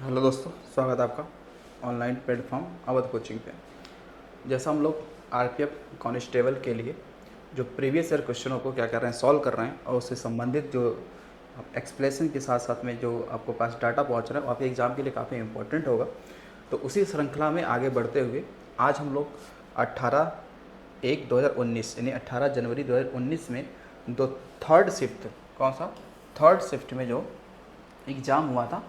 Hello दोस्तों, स्वागत है आपका ऑनलाइन प्लेटफॉर्म अवध कोचिंग पे। जैसा हम लोग आरपीएफ कांस्टेबल के लिए जो प्रीवियस ईयर क्वेश्चनों को क्या कर रहे हैं, सॉल्व कर रहे हैं, और उससे संबंधित जो एक्सप्लेनेशन के साथ साथ में जो आपको पास डाटा पहुंच रहा है वो आपके एग्ज़ाम के लिए काफ़ी इंपॉर्टेंट होगा। तो उसी श्रृंखला में आगे बढ़ते हुए आज हम लोग 18/1/2019 यानी 18 जनवरी 2019 में दो थर्ड शिफ्ट, कौन सा थर्ड शिफ्ट में जो एग्ज़ाम हुआ था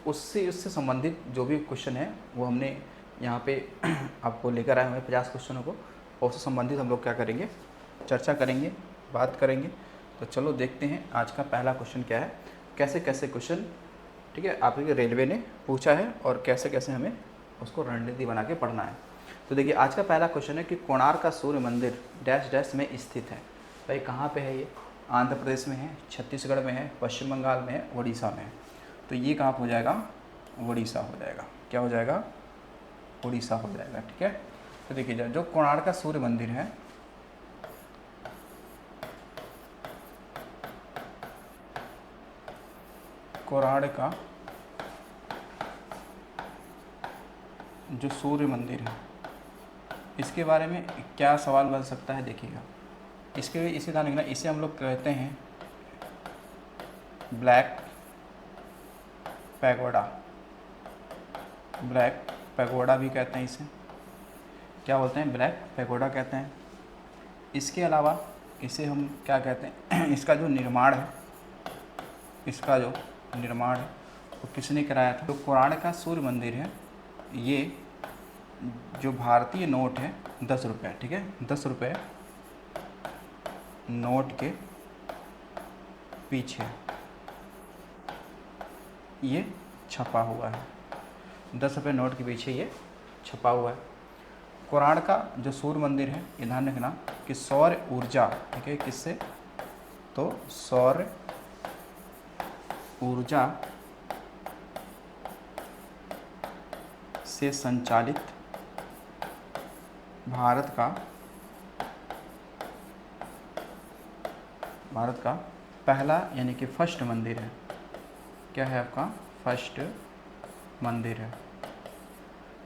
उससे संबंधित जो भी क्वेश्चन है वो हमने यहाँ पे आपको लेकर आए हुए हैं 50 क्वेश्चनों को, और उससे संबंधित हम लोग क्या करेंगे, चर्चा करेंगे, बात करेंगे। तो चलो देखते हैं आज का पहला क्वेश्चन क्या है, कैसे कैसे क्वेश्चन, ठीक है, आपके रेलवे ने पूछा है और कैसे कैसे हमें उसको रणनीति बना के पढ़ना है। तो देखिए आज का पहला क्वेश्चन है कि कोणार्क का सूर्य मंदिर डैश डैश में स्थित है। भाई कहाँ पे है ये? आंध्र प्रदेश में है, छत्तीसगढ़ में है, पश्चिम बंगाल में है, उड़ीसा में है। तो ये कहाँ हो जाएगा? उड़ीसा हो जाएगा। क्या हो जाएगा? उड़ीसा हो जाएगा। ठीक है, तो देखिए जो कोणार्क का सूर्य मंदिर है, कोणार्क का जो सूर्य मंदिर है, इसके बारे में क्या सवाल बन सकता है देखिएगा। इसके इसी ध्यान रखना, इसे हम लोग कहते हैं ब्लैक पैगोडा। ब्लैक पैगोडा भी कहते हैं इसे, क्या बोलते हैं? ब्लैक पैगोडा कहते हैं। इसके अलावा इसे हम क्या कहते हैं इसका जो निर्माण है, इसका जो निर्माण है वो किसने कराया था? तो कोणार्क का सूर्य मंदिर है, ये जो भारतीय नोट है 10 रुपये, ठीक है, 10 रुपये नोट के पीछे ये छपा हुआ है। 10 रुपये नोट के पीछे ये छपा हुआ है। कोणार्क का जो सूर्य मंदिर है, ये ध्यान रखना कि सौर ऊर्जा, ठीक है, किससे? तो सौर ऊर्जा से संचालित भारत का पहला यानी कि फर्स्ट मंदिर है। क्या है आपका? फर्स्ट मंदिर है।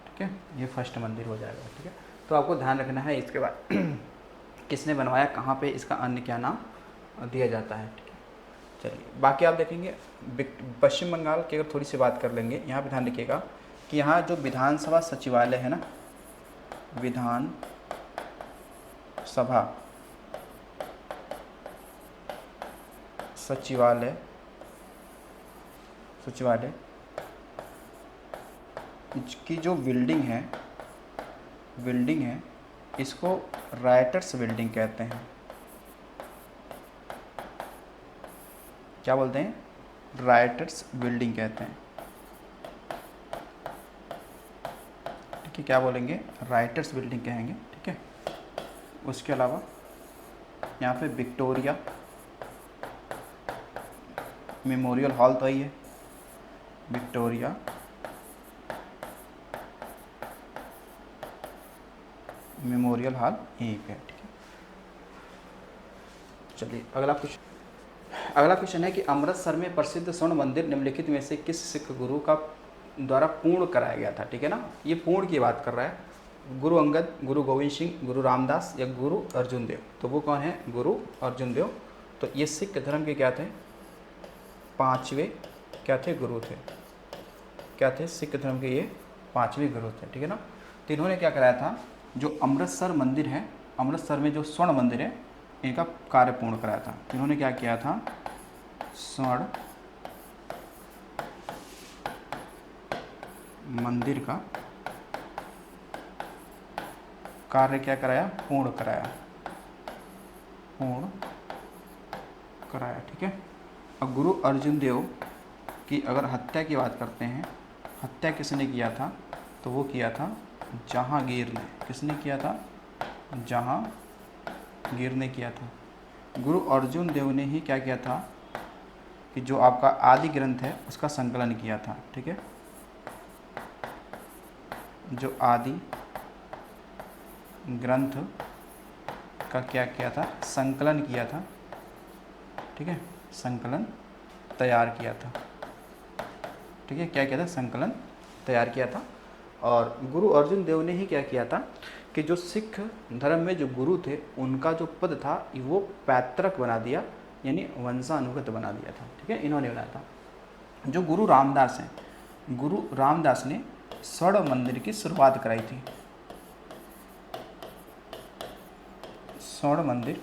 ठीक है, ये फर्स्ट मंदिर हो जाएगा। ठीक है, तो आपको ध्यान रखना है। इसके बाद किसने बनवाया, कहाँ पे, इसका अन्य क्या नाम दिया जाता है। ठीक है, चलिए बाकी आप देखेंगे। पश्चिम बंगाल की अगर थोड़ी सी बात कर लेंगे, यहाँ पे ध्यान रखिएगा कि यहाँ जो विधानसभा सचिवालय है ना, विधान सभा सचिवालय की जो बिल्डिंग है इसको राइटर्स बिल्डिंग कहते हैं। क्या बोलते हैं? राइटर्स बिल्डिंग कहते हैं। ठीक है, क्या बोलेंगे? राइटर्स बिल्डिंग कहेंगे। ठीक है, उसके अलावा यहाँ पे विक्टोरिया मेमोरियल हॉल तो ही है, विक्टोरिया मेमोरियल हॉल यहीं पे है। ठीक है, चलिए अगला क्वेश्चन है कि अमृतसर में प्रसिद्ध स्वर्ण मंदिर निम्नलिखित में से किस सिख गुरु का द्वारा पूर्ण कराया गया था? ठीक है ना, ये पूर्ण की बात कर रहा है। गुरु अंगद, गुरु गोविंद सिंह, गुरु रामदास या गुरु अर्जुन देव? तो वो कौन है? गुरु अर्जुन देव। तो ये सिख धर्म के क्या थे? 5वें क्या थे? गुरु थे। क्या थे? सिख धर्म के ये 5वें गुरु थे। ठीक है ना, तो इन्होंने क्या कराया था? जो अमृतसर मंदिर है, अमृतसर में जो स्वर्ण मंदिर है, इनका कार्य पूर्ण कराया था। इन्होंने क्या किया था? स्वर्ण मंदिर का कार्य क्या कराया? पूर्ण कराया। ठीक है, अब गुरु अर्जुन देव की अगर हत्या की बात करते हैं, हत्या किसने किया था? तो वो किया था जहांगीर ने। किसने किया था? जहांगीर ने किया था। गुरु अर्जुन देव ने ही क्या किया था कि जो आपका आदि ग्रंथ है उसका संकलन किया था। ठीक है, जो आदि ग्रंथ का क्या किया था? संकलन किया था। ठीक है, संकलन तैयार किया था। ठीक है, क्या किया था, संकलन तैयार किया था। और गुरु अर्जुन देव ने ही क्या किया था कि जो सिख धर्म में जो गुरु थे उनका जो पद था वो पैतृक बना दिया, यानी वंशानुगत बना दिया था। ठीक है, इन्होंने बनाया था। जो गुरु रामदास हैं, गुरु रामदास ने स्वर्ण मंदिर की शुरुआत कराई थी। स्वर्ण मंदिर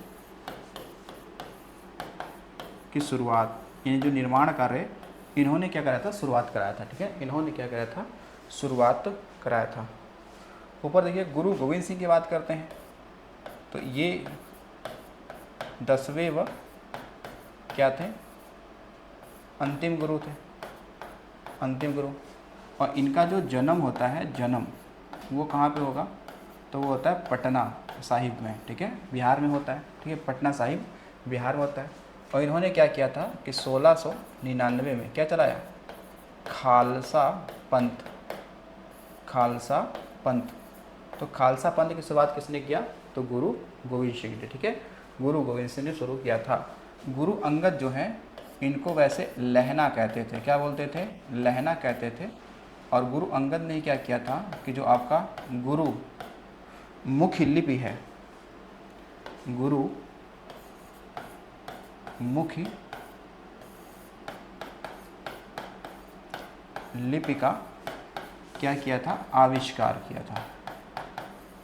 की शुरुआत, यानी जो निर्माण कार्य इन्होंने क्या कराया था, शुरुआत कराया था। ठीक है, इन्होंने क्या कराया था, शुरुआत कराया था। ऊपर देखिए गुरु गोविंद सिंह की बात करते हैं तो ये 10वें व क्या थे, अंतिम गुरु थे, अंतिम गुरु। और इनका जो जन्म होता है, जन्म वो कहाँ पे होगा, तो वो होता है पटना साहिब में। ठीक है, बिहार में होता है। ठीक है, पटना साहिब बिहार में होता है। और इन्होंने क्या किया था कि 1699 में क्या चलाया, खालसा पंथ, खालसा पंथ। तो खालसा पंथ की शुरुआत किसने किया, तो गुरु गोविंद सिंह ने। ठीक है, गुरु गोविंद सिंह ने शुरू किया था। गुरु अंगद जो हैं इनको वैसे लहना कहते थे, क्या बोलते थे, लहना कहते थे। और गुरु अंगद ने क्या किया था कि जो आपका गुरु मुख्य लिपि है, गुरु मुखी लिपि का क्या किया था, आविष्कार किया था।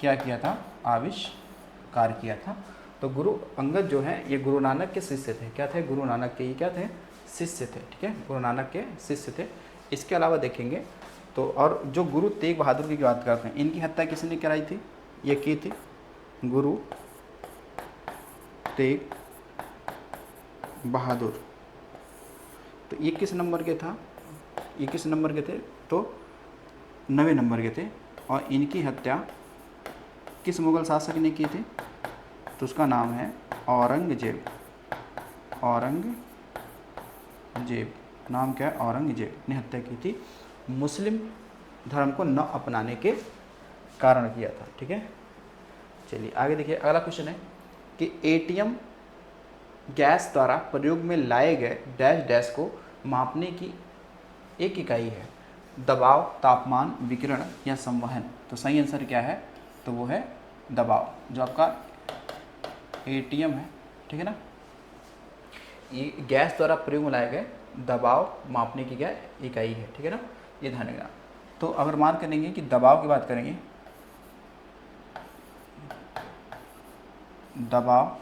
क्या किया था, आविष्कार किया था। तो गुरु अंगद जो है ये गुरु नानक के शिष्य थे। क्या थे, गुरु नानक के ये क्या थे, शिष्य थे। ठीक है, गुरु नानक के शिष्य थे। इसके अलावा देखेंगे तो और जो गुरु तेग बहादुर की बात करते हैं, इनकी हत्या किसने कराई थी, ये की थी गुरु तेग बहादुर। तो ये किस नंबर के था, ये किस नंबर के थे, तो 9वें नंबर के थे। और इनकी हत्या किस मुग़ल शासक ने की थी, तो उसका नाम है औरंगजेब। औरंगजेब, नाम क्या है, औरंगजेब ने हत्या की थी। मुस्लिम धर्म को न अपनाने के कारण किया था। ठीक है, चलिए आगे देखिए। अगला क्वेश्चन है कि एटीएम गैस द्वारा प्रयोग में लाए गए डैश डैश को मापने की एक इकाई है, दबाव, तापमान, विकिरण या संवहन। तो सही आंसर क्या है, तो वो है दबाव। जो आपका एटीएम है, ठीक है ना, ये गैस द्वारा प्रयोग में लाए गए दबाव मापने की क्या इकाई है। ठीक है ना, ये ध्यान रखना। तो अगर मान करेंगे कि दबाव की बात करेंगे, दबाव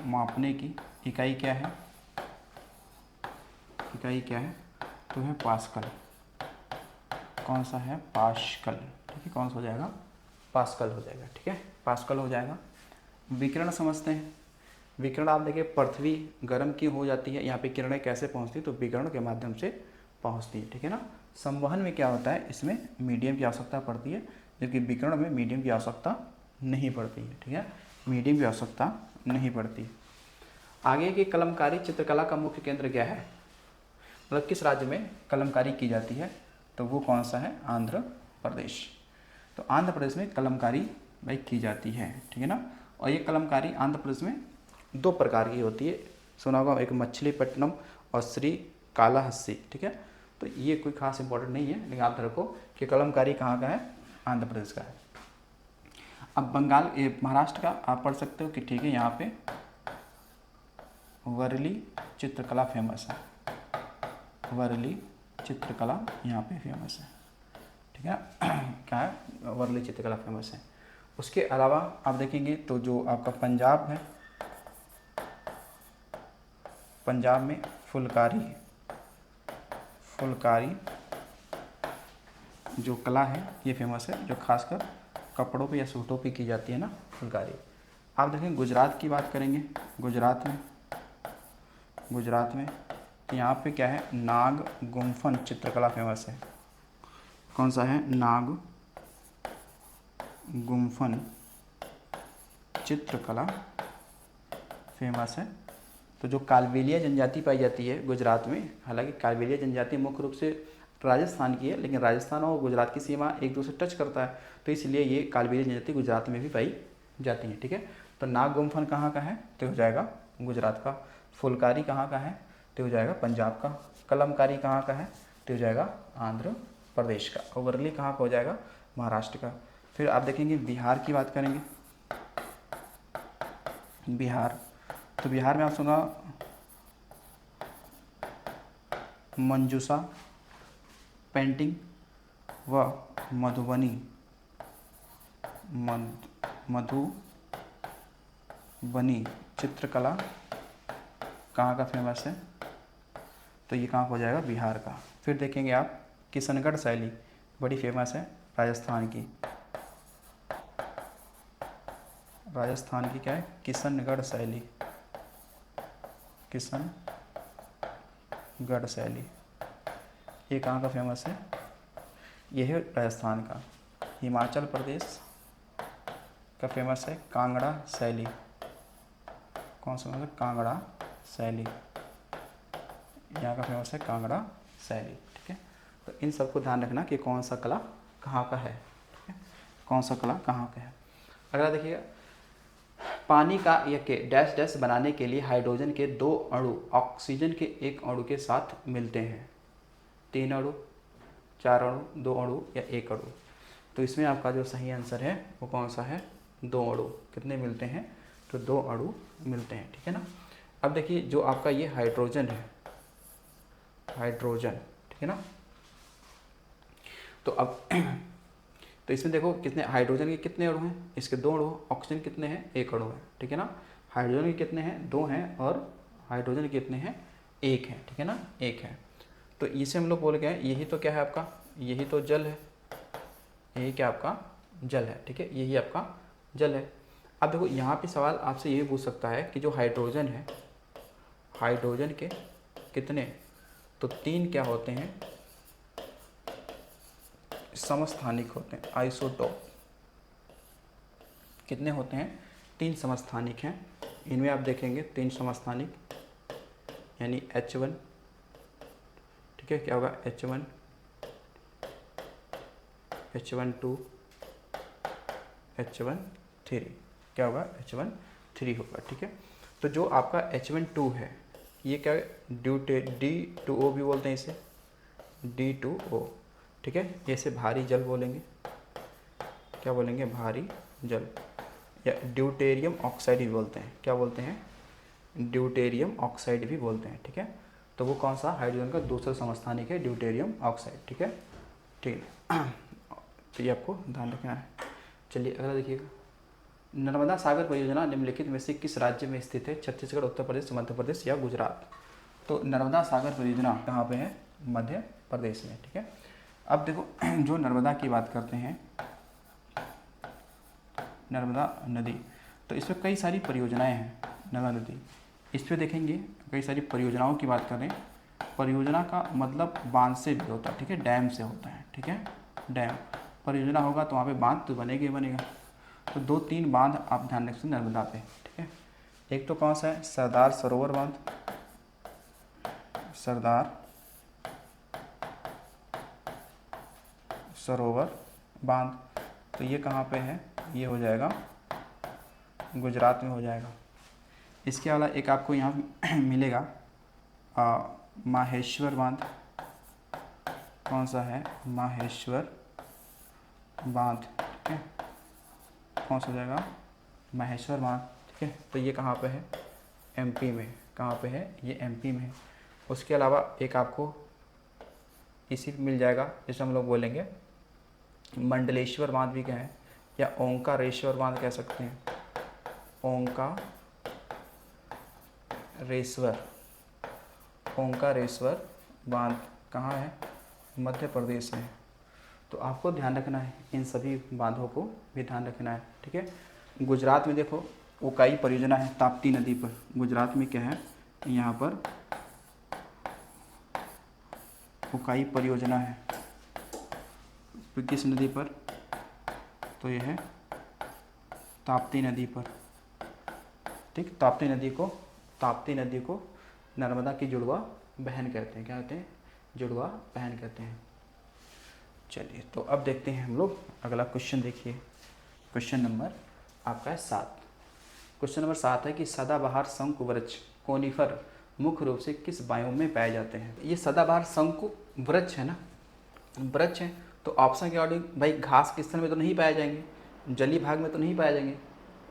मापने की इकाई क्या है, इकाई क्या है, तो है पास्कल। कौन सा है, पास्कल। ठीक है, कौन सा हो जाएगा, पास्कल हो जाएगा। ठीक है, पास्कल हो जाएगा। विकिरण समझते हैं। विकिरण आप देखिए, पृथ्वी गर्म क्यों हो जाती है, यहाँ पे किरणें कैसे पहुँचती है, तो विकिरण के माध्यम से पहुँचती है। ठीक है ना। संवहन में क्या होता है, इसमें मीडियम की आवश्यकता पड़ती है, जबकि विकिरण में मीडियम की आवश्यकता नहीं पड़ती है। ठीक है, मीडियम की आवश्यकता नहीं पड़ती। आगे की कलमकारी चित्रकला का मुख्य केंद्र क्या है, मतलब किस राज्य में कलमकारी की जाती है, तो वो कौन सा है, आंध्र प्रदेश। तो आंध्र प्रदेश में कलमकारी भाई की जाती है। ठीक है ना। और ये कलमकारी आंध्र प्रदेश में 2 प्रकार की होती है, सुना होगा, एक मछलीपट्टनम और श्री कालाहस्ती। ठीक है, तो ये कोई खास इंपॉर्टेंट नहीं है, लेकिन आप रखो कि कलमकारी कहाँ का है, आंध्र प्रदेश का है। अब बंगाल, महाराष्ट्र का आप पढ़ सकते हो कि ठीक है, यहाँ पे वर्ली चित्रकला फेमस है, वर्ली चित्रकला यहाँ पे फेमस है। ठीक है ना, क्या है, वर्ली चित्रकला फेमस है। उसके अलावा आप देखेंगे तो जो आपका पंजाब है, पंजाब में फुलकारी, फुलकारी जो कला है ये फेमस है, जो खासकर कपड़ों पे या सूटों पे की जाती है ना, फुलकारी। आप देखें गुजरात की बात करेंगे, गुजरात में तो यहाँ पे क्या है, नाग गुम्फन चित्रकला फेमस है। कौन सा है, नाग गुम्फन चित्रकला फेमस है। तो जो कालबेलिया जनजाति पाई जाती है गुजरात में, हालांकि कालबेलिया जनजाति मुख्य रूप से राजस्थान की है, लेकिन राजस्थान और गुजरात की सीमा एक दूसरे टच करता है, तो इसलिए ये कालबेलिया जनजाति गुजरात में भी पाई जाती है। ठीक है, तो नाग गुम्फन कहाँ का है, तो हो जाएगा गुजरात का। फुलकारी कहाँ का है, तो हो जाएगा पंजाब का। कलमकारी कहाँ का है, तो हो जाएगा आंध्र प्रदेश का। और वर्ली कहाँ का हो जाएगा, महाराष्ट्र का। फिर आप देखेंगे बिहार की बात करेंगे, बिहार, तो बिहार में आप सुना मंजूषा पेंटिंग व मधुबनी मधुबनी चित्रकला कहाँ का फेमस है, तो ये कहाँ हो जाएगा, बिहार का। फिर देखेंगे आप किशनगढ़ शैली बड़ी फेमस है राजस्थान की, राजस्थान की क्या है, किशनगढ़ शैली, किशनगढ़ शैली ये कहाँ का फेमस है, ये है राजस्थान का। हिमाचल प्रदेश का फेमस है कांगड़ा शैली, कौन सा मतलब, कांगड़ा शैली, यहाँ का फेमस है कांगड़ा शैली, ठीक है। तो इन सबको ध्यान रखना कि कौन सा कला कहाँ का है, ठीक है, कौन सा कला कहाँ का है। अगला देखिएगा, पानी का एक डैश डैश बनाने के लिए हाइड्रोजन के 2 अणु ऑक्सीजन के 1 अणु के साथ मिलते हैं, 3 अणु, 4 अणु, 2 अणु या 1 अणु। तो इसमें आपका जो सही आंसर है वो कौन सा है, 2 अणु। कितने मिलते हैं, तो 2 अणु मिलते हैं, ठीक है ना। अब देखिए जो आपका ये हाइड्रोजन है, हाइड्रोजन, ठीक है ना। तो अब तो इसमें देखो कितने हाइड्रोजन के कितने अणु हैं, इसके 2 अणु, ऑक्सीजन कितने हैं, 1 अणु है, ठीक है ना। हाइड्रोजन के कितने हैं, 2 हैं, और हाइड्रोजन के कितने हैं, 1 है, ठीक है ना, 1 है। तो इसे हम लोग बोल गए यही तो क्या है आपका, यही तो जल है, यही क्या आपका जल है, ठीक है, यही आपका जल है। अब देखो यहाँ पे सवाल आपसे यही पूछ सकता है कि जो हाइड्रोजन है, हाइड्रोजन के कितने, तो 3 क्या होते हैं, समस्थानिक होते हैं, आइसोटोप। कितने होते हैं, 3 समस्थानिक हैं। इनमें आप देखेंगे 3 समस्थानिक यानी H1, ठीक है, क्या होगा H1, H12, H13, क्या होगा H13 होगा, ठीक है। तो जो आपका H12 है ये क्या है, D2O भी बोलते हैं इसे, D2O, ठीक है। जैसे भारी जल बोलेंगे, क्या बोलेंगे, भारी जल, या ड्यूटेरियम ऑक्साइड भी बोलते हैं, क्या बोलते हैं, ड्यूटेरियम ऑक्साइड भी बोलते हैं, ठीक है। तो वो कौन सा, हाइड्रोजन का दूसरा समस्थानिक है ड्यूटेरियम ऑक्साइड, ठीक है, ठीक है। तो ये आपको ध्यान रखना है। चलिए अगला देखिएगा, नर्मदा सागर परियोजना निम्नलिखित में से किस राज्य में स्थित है, छत्तीसगढ़, उत्तर प्रदेश, मध्य प्रदेश या गुजरात। तो नर्मदा सागर परियोजना कहाँ पे है, मध्य प्रदेश में, ठीक है। अब देखो जो नर्मदा की बात करते हैं, नर्मदा नदी, तो इसमें कई सारी परियोजनाएं हैं, नर्मदा नदी, इस पर देखेंगे कई सारी परियोजनाओं की बात करें। परियोजना का मतलब बांध से भी होता है, ठीक है, डैम से होता है, ठीक है, डैम। परियोजना होगा तो वहाँ पे बांध तो बनेगा ही बनेगा। तो 2-3 बांध आप ध्यान रखें नर्मदा पे, ठीक है। एक तो कौन सा है, सरदार सरोवर बांध, सरदार सरोवर बांध, तो ये कहाँ पे है, ये हो जाएगा गुजरात में हो जाएगा। इसके अलावा एक आपको यहाँ मिलेगा माहेश्वर बांध, कौन सा है, माहेश्वर बांध, ठीक है, कौन सा हो जाएगा, माहेश्वर बांध, ठीक है। तो ये कहाँ पे है, एमपी में, कहाँ पे है, ये एमपी में है। उसके अलावा एक आपको इसी मिल जाएगा, जिसे हम लोग बोलेंगे मंडलेश्वर बांध भी क्या है, या ओंकारेश्वर बांध कह सकते हैं, ओंकारेश्वर बांध कहाँ है, मध्य प्रदेश में। तो आपको ध्यान रखना है, इन सभी बांधों को भी ध्यान रखना है, ठीक है। गुजरात में देखो उकाई परियोजना है ताप्ती नदी पर, गुजरात में क्या है, यहाँ पर उकाई परियोजना है, किस नदी पर, तो यह है ताप्ती नदी पर, ठीक। ताप्ती नदी को नर्मदा की जुड़वा बहन कहते हैं, क्या कहते हैं, जुड़वा बहन कहते हैं। चलिए तो अब देखते हैं हम लोग अगला क्वेश्चन, देखिए क्वेश्चन नंबर आपका है 7। क्वेश्चन नंबर 7 है कि सदाबहार शंकु वृक्ष कोनिफर मुख्य रूप से किस बायोम में पाए जाते हैं? ये सदाबहार शंकु वृक्ष है ना, वृक्ष है, तो ऑप्शन के अकॉर्डिंग भाई घास के स्थल में तो नहीं पाए जाएंगे, जलीय भाग में तो नहीं पाए जाएंगे,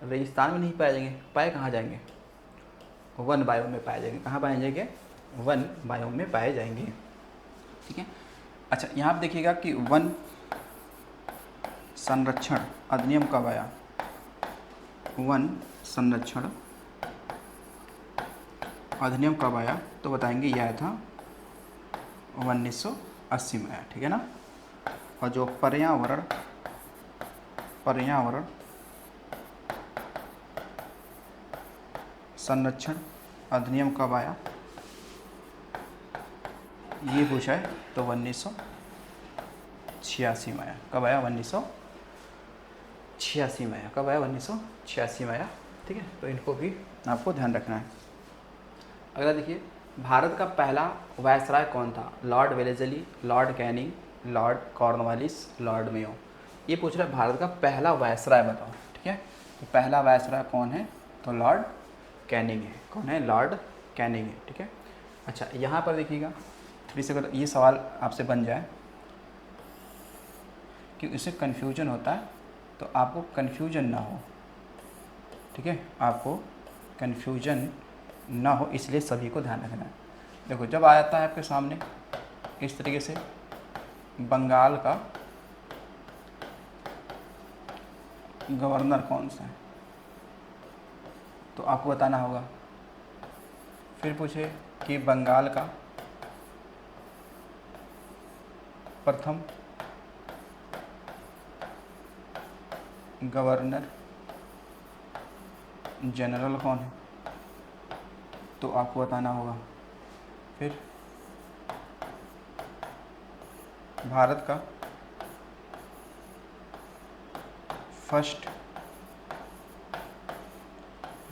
रेगिस्तान में नहीं पाए जाएंगे, पाए कहाँ जाएंगे? वन बायोम में पाए जाएंगे। कहाँ पाए जाएंगे? वन बायोम में पाए जाएंगे। ठीक है। अच्छा, यहाँ आप देखिएगा कि वन संरक्षण अधिनियम कब आया? वन संरक्षण अधिनियम कब आया? तो बताएंगे यह आया था 1980 में आया। ठीक है ना। और जो पर्यावरण संरक्षण अधिनियम कब आया, ये पूछा है, तो 1986 में आया। कब आया? 1986 में आया। कब आया? 1986 में आया। ठीक है, तो इनको भी आपको ध्यान रखना है। अगला देखिए, भारत का पहला वायसराय कौन था? Lord Wellesley, Lord Canning, Lord Cornwallis, Lord Mayo. ये पूछ रहा है भारत का पहला वायसराय बताओ। ठीक है, तो पहला वायसराय कौन है? तो लॉर्ड कैनिंग है। कौन है? लॉर्ड कैनिंग है। ठीक है। अच्छा, यहाँ पर देखिएगा, थोड़ी सी अगर ये सवाल आपसे बन जाए कि इससे कन्फ्यूजन होता है, तो आपको कन्फ्यूजन ना हो। ठीक है, आपको कन्फ्यूजन ना हो, इसलिए सभी को ध्यान रखना है। देखो, जब आ जाता है आपके सामने इस तरीके से बंगाल का गवर्नर कौन सा है, तो आपको बताना होगा। फिर पूछे कि बंगाल का प्रथम गवर्नर जनरल कौन है, तो आपको बताना होगा। फिर भारत का फर्स्ट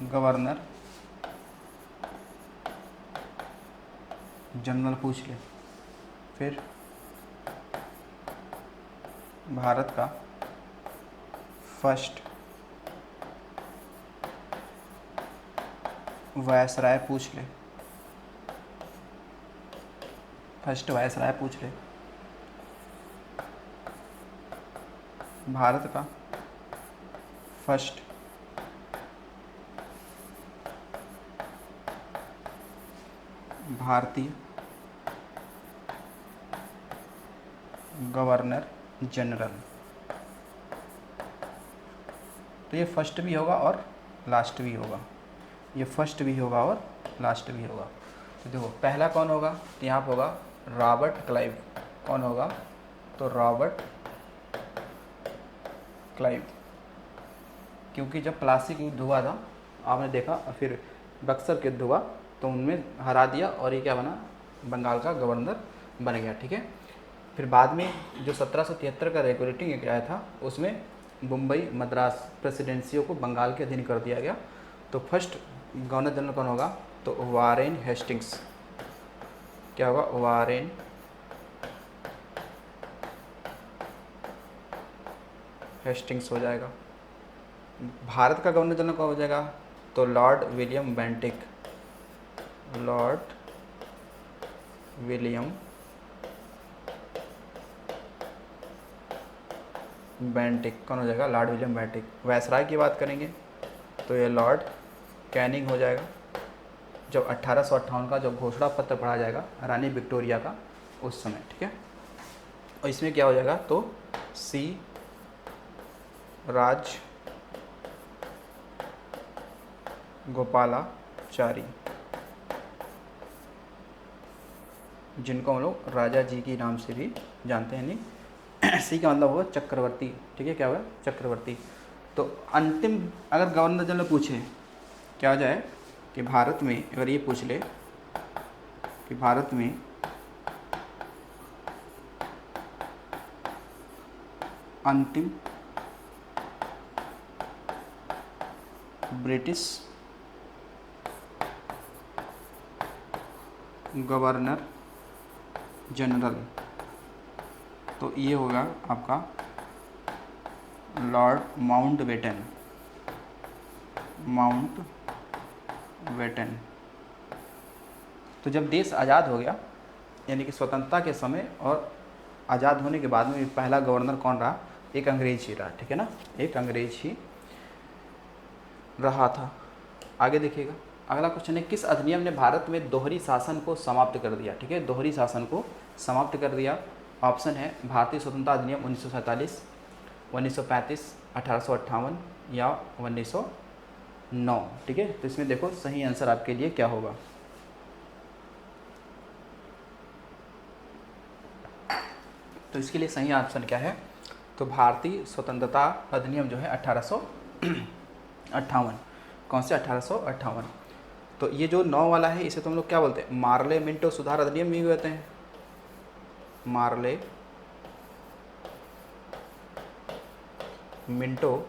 गवर्नर जनरल पूछ ले। फिर भारत का फर्स्ट वायसराय पूछ ले। फर्स्ट वायसराय पूछ ले। भारत का फर्स्ट भारतीय गवर्नर जनरल। तो ये फर्स्ट भी होगा और लास्ट भी होगा। ये फर्स्ट भी होगा और लास्ट भी होगा। तो देखो, पहला कौन होगा? तो यहाँ पर होगा रॉबर्ट क्लाइव। कौन होगा? तो रॉबर्ट क्लाइव। क्योंकि जब प्लासी युद्ध हुआ था, आपने देखा, फिर बक्सर युद्ध हुआ, तो उनमें हरा दिया और ये क्या बना? बंगाल का गवर्नर बन गया। ठीक है। फिर बाद में जो 1773 का रेगुलेटिंग एक्ट आया था, उसमें मुंबई मद्रास प्रेसिडेंसियों को बंगाल के अधीन कर दिया गया। तो फर्स्ट गवर्नर जनरल कौन होगा? तो वारेन हेस्टिंग्स। क्या होगा? वारेन हेस्टिंग्स हो जाएगा। भारत का गवर्नर जनरल कौन हो जाएगा? तो Lord William Bentinck. Lord William Bentinck कौन हो जाएगा? Lord William Bentinck. वायसराय की बात करेंगे तो ये लॉर्ड कैनिंग हो जाएगा। जब 1858 का जब घोषणा पत्र पढ़ा जाएगा रानी विक्टोरिया का, उस समय। ठीक है। और इसमें क्या हो जाएगा? तो सी राज गोपालाचारी, जिनको हम लोग राजा जी के नाम से भी जानते हैं। नहीं, सी का मतलब होगा चक्रवर्ती। ठीक है, क्या होगा? चक्रवर्ती। तो अंतिम अगर गवर्नर जनरल पूछे क्या हो जाए कि भारत में, अगर ये पूछ ले कि भारत में अंतिम ब्रिटिश गवर्नर जनरल, तो ये होगा आपका लॉर्ड माउंटबेटन। माउंटबेटन। तो जब देश आज़ाद हो गया, यानी कि स्वतंत्रता के समय और आज़ाद होने के बाद में पहला गवर्नर कौन रहा? एक अंग्रेज ही रहा, ठीक है ना, एक अंग्रेज ही रहा था। आगे देखिएगा, अगला क्वेश्चन है किस अधिनियम ने भारत में दोहरी शासन को समाप्त कर दिया? ठीक है, दोहरी शासन को समाप्त कर दिया। ऑप्शन है भारतीय स्वतंत्रता अधिनियम 1947, 1935, 1858 या 1909। ठीक है, तो इसमें देखो सही आंसर आपके लिए क्या होगा। तो इसके लिए सही ऑप्शन क्या है? तो भारतीय स्वतंत्रता अधिनियम जो है 1858। कौन से? 1858। तो ये जो 9 वाला है इसे तो हम लोग क्या बोलते हैं? मार्ले मिंटो सुधार अधिनियम भी कहते हैं। मार्ले मिंटो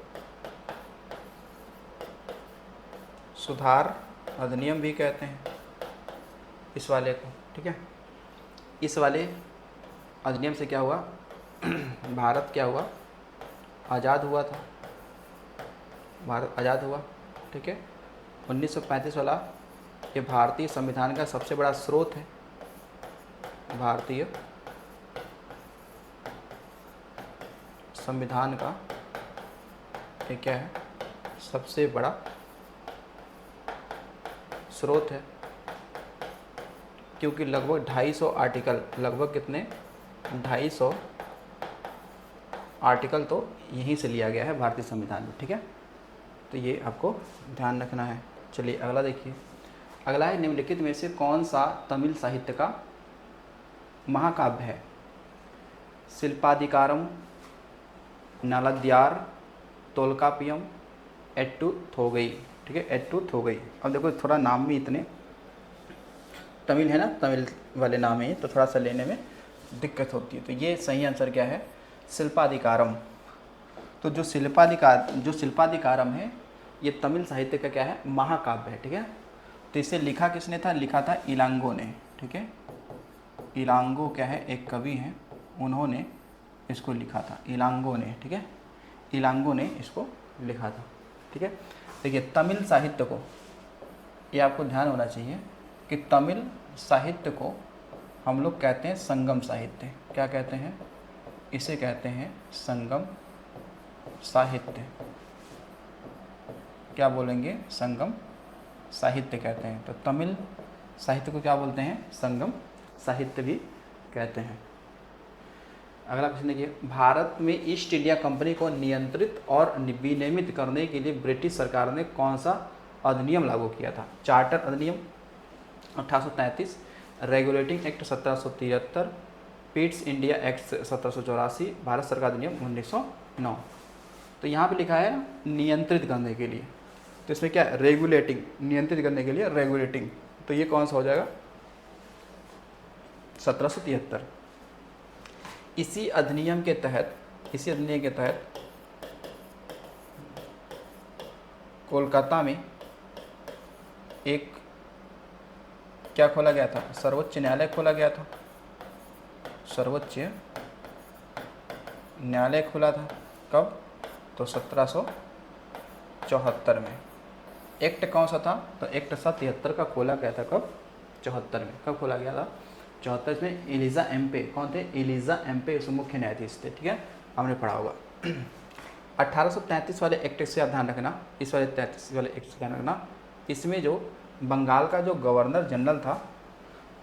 सुधार अधिनियम भी कहते हैं इस वाले को। ठीक है, इस वाले अधिनियम से क्या हुआ? भारत क्या हुआ? आज़ाद हुआ था, भारत आज़ाद हुआ। ठीक है, 1935 वाला ये भारतीय संविधान का सबसे बड़ा स्रोत है। भारतीय संविधान का ये क्या है? सबसे बड़ा स्रोत है, क्योंकि लगभग 250 आर्टिकल, लगभग कितने? 250 आर्टिकल तो यहीं से लिया गया है भारतीय संविधान में। ठीक है, तो ये आपको ध्यान रखना है। चलिए अगला देखिए, अगला है निम्नलिखित में से कौन सा तमिल साहित्य का महाकाव्य है? शिल्पाधिकारम, नलद्यार, तोल्कापियम, एट्टू थोगई। ठीक है, एट्टू थोगई। अब देखो थोड़ा नाम भी इतने तमिल है ना, तमिल वाले नाम है तो थोड़ा सा लेने में दिक्कत होती है। तो ये सही आंसर क्या है? शिल्पाधिकारम। तो जो शिल्पाधिकारम है ये तमिल साहित्य का क्या है? महाकाव्य है। ठीक है, तो इसे लिखा किसने था? लिखा था इलांगो ने। ठीक है, इलांगो क्या है? एक कवि हैं, उन्होंने इसको लिखा था, इलांगो ने। ठीक है, इलांगो ने इसको लिखा था। ठीक है, देखिए तमिल साहित्य को, ये आपको ध्यान होना चाहिए कि तमिल साहित्य को हम लोग कहते हैं संगम साहित्य। क्या कहते हैं? इसे कहते हैं संगम साहित्य। क्या बोलेंगे? संगम साहित्य कहते हैं। तो तमिल साहित्य को क्या बोलते हैं? संगम साहित्य भी कहते हैं। अगला क्वेश्चन देखिए, भारत में ईस्ट इंडिया कंपनी को नियंत्रित और विनियमित करने के लिए ब्रिटिश सरकार ने कौन सा अधिनियम लागू किया था? चार्टर अधिनियम 1833, regulating act 1773, Pitt's India act 1784, Bharat सरकार अधिनियम 1909। तो यहाँ पे लिखा है नियंत्रित करने के लिए, तो इसमें क्या? रेगुलेटिंग, नियंत्रित करने के लिए रेगुलेटिंग। तो ये कौन सा हो जाएगा? 1773। इसी अधिनियम के तहत कोलकाता में एक क्या खोला गया था? सर्वोच्च न्यायालय खोला गया था। सर्वोच्च न्यायालय खुला था कब? तो 1774 में। एक्ट कौन सा था? तो एक्ट 73 का खोला गया था कब? 74 में। कब खोला गया था? 74 में। एलिजा एम्पे कौन थे? एलिजा एम्पे इस मुख्य न्यायाधीश थे। ठीक है, हमने पढ़ा होगा। 1833 वाले एक्ट से आप ध्यान रखना, इस वाले 33 वाले एक्ट से ध्यान रखना। इसमें जो बंगाल का जो गवर्नर जनरल था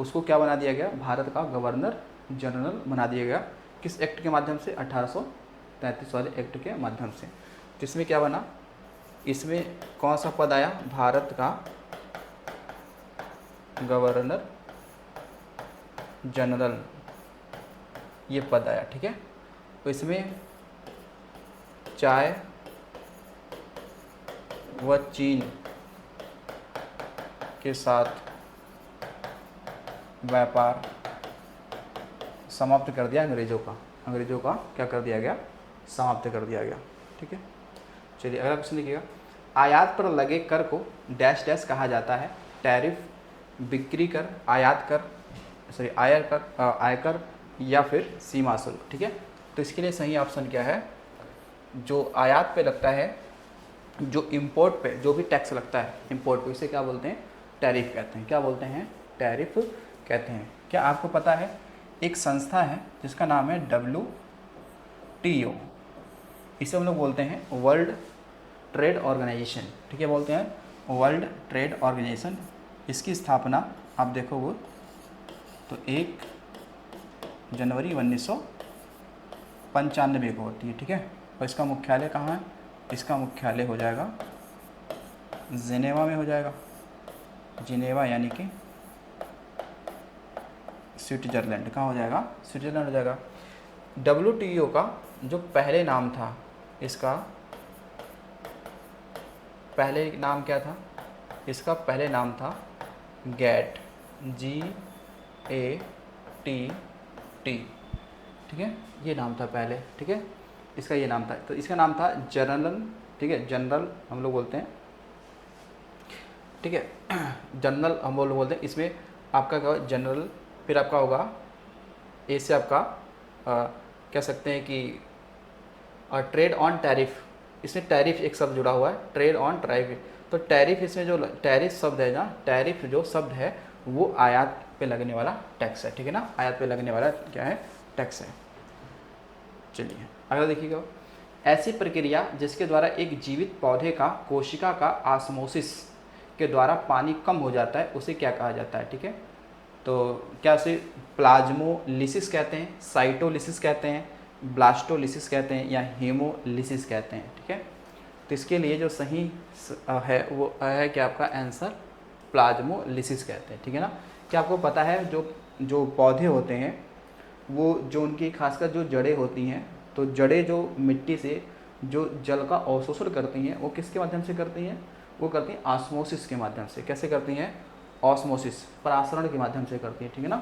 उसको क्या बना दिया गया? भारत का गवर्नर जनरल बना दिया गया। किस एक्ट के माध्यम से? 1833 वाले एक्ट के माध्यम से। जिसमें क्या बना? इसमें कौन सा पद आया? भारत का गवर्नर जनरल, ये पद आया। ठीक है, तो इसमें चाय व चीन के साथ व्यापार समाप्त कर दिया अंग्रेज़ों का क्या कर दिया गया? समाप्त कर दिया गया। ठीक है, चलिए अगला क्वेश्चन देखिएगा, आयात पर लगे कर को डैश डैश कहा जाता है? टैरिफ, बिक्री कर, आयात कर, आयकर या फिर सीमा शुल्क। ठीक है, तो इसके लिए सही ऑप्शन क्या है? जो आयात पे लगता है, जो इंपोर्ट पे जो भी टैक्स लगता है इंपोर्ट पे, इसे क्या बोलते हैं? टैरिफ कहते हैं। क्या बोलते हैं? टैरिफ कहते हैं। क्या आपको पता है एक संस्था है जिसका नाम है WTO, इसे हम लोग बोलते हैं वर्ल्ड ट्रेड ऑर्गेनाइजेशन, ठीक है, बोलते हैं वर्ल्ड ट्रेड ऑर्गेनाइजेशन। इसकी स्थापना आप देखोगे तो 1 जनवरी 1995 को होती है, ठीक है। और इसका मुख्यालय कहाँ है? इसका मुख्यालय हो जाएगा जिनेवा में हो जाएगा, जिनेवा यानी कि स्विट्ज़रलैंड। कहाँ हो जाएगा? स्विट्ज़रलैंड हो जाएगा। WTO का जो पहले नाम था, इसका पहले नाम क्या था? इसका पहले नाम था GATT, GATT, ठीक है, ये नाम था पहले, ठीक है, इसका ये नाम था। तो इसका नाम था जनरल, ठीक है, जनरल हम लोग बोलते हैं, ठीक है, जनरल हम लोग बोलते हैं। इसमें आपका क्या होगा? जनरल, फिर आपका होगा ए से आपका कह सकते हैं कि ट्रेड ऑन टैरिफ, इसमें टैरिफ एक शब्द जुड़ा हुआ है, ट्रेड ऑन टैरिफ। तो टैरिफ, इसमें जो टैरिफ शब्द है ना, टैरिफ जो शब्द है वो आयात पे लगने वाला टैक्स है, ठीक है ना, आयात पे लगने वाला क्या है? टैक्स है। चलिए अगला देखिएगा। ऐसी प्रक्रिया जिसके द्वारा एक जीवित पौधे का कोशिका का ऑस्मोसिस के द्वारा पानी कम हो जाता है उसे क्या कहा जाता है? ठीक है, तो क्या उसे प्लाज्मोलिसिस कहते हैं, साइटोलिसिस कहते हैं, ब्लास्टोलिसिस कहते हैं, या हीमोलिसिस कहते हैं, ठीक है। तो इसके लिए जो सही है वो है कि आपका आंसर प्लाज्मोलिसिस कहते हैं, ठीक है ना। क्या आपको पता है जो पौधे होते हैं वो जो उनकी खासकर जो जड़ें होती हैं, तो जड़ें जो मिट्टी से जो जल का अवशोषण करती हैं वो किसके माध्यम से करती हैं? वो करती हैं ऑस्मोसिस के माध्यम से। कैसे करती हैं? ऑस्मोसिस, परासरण के माध्यम से करती है, ठीक है ना,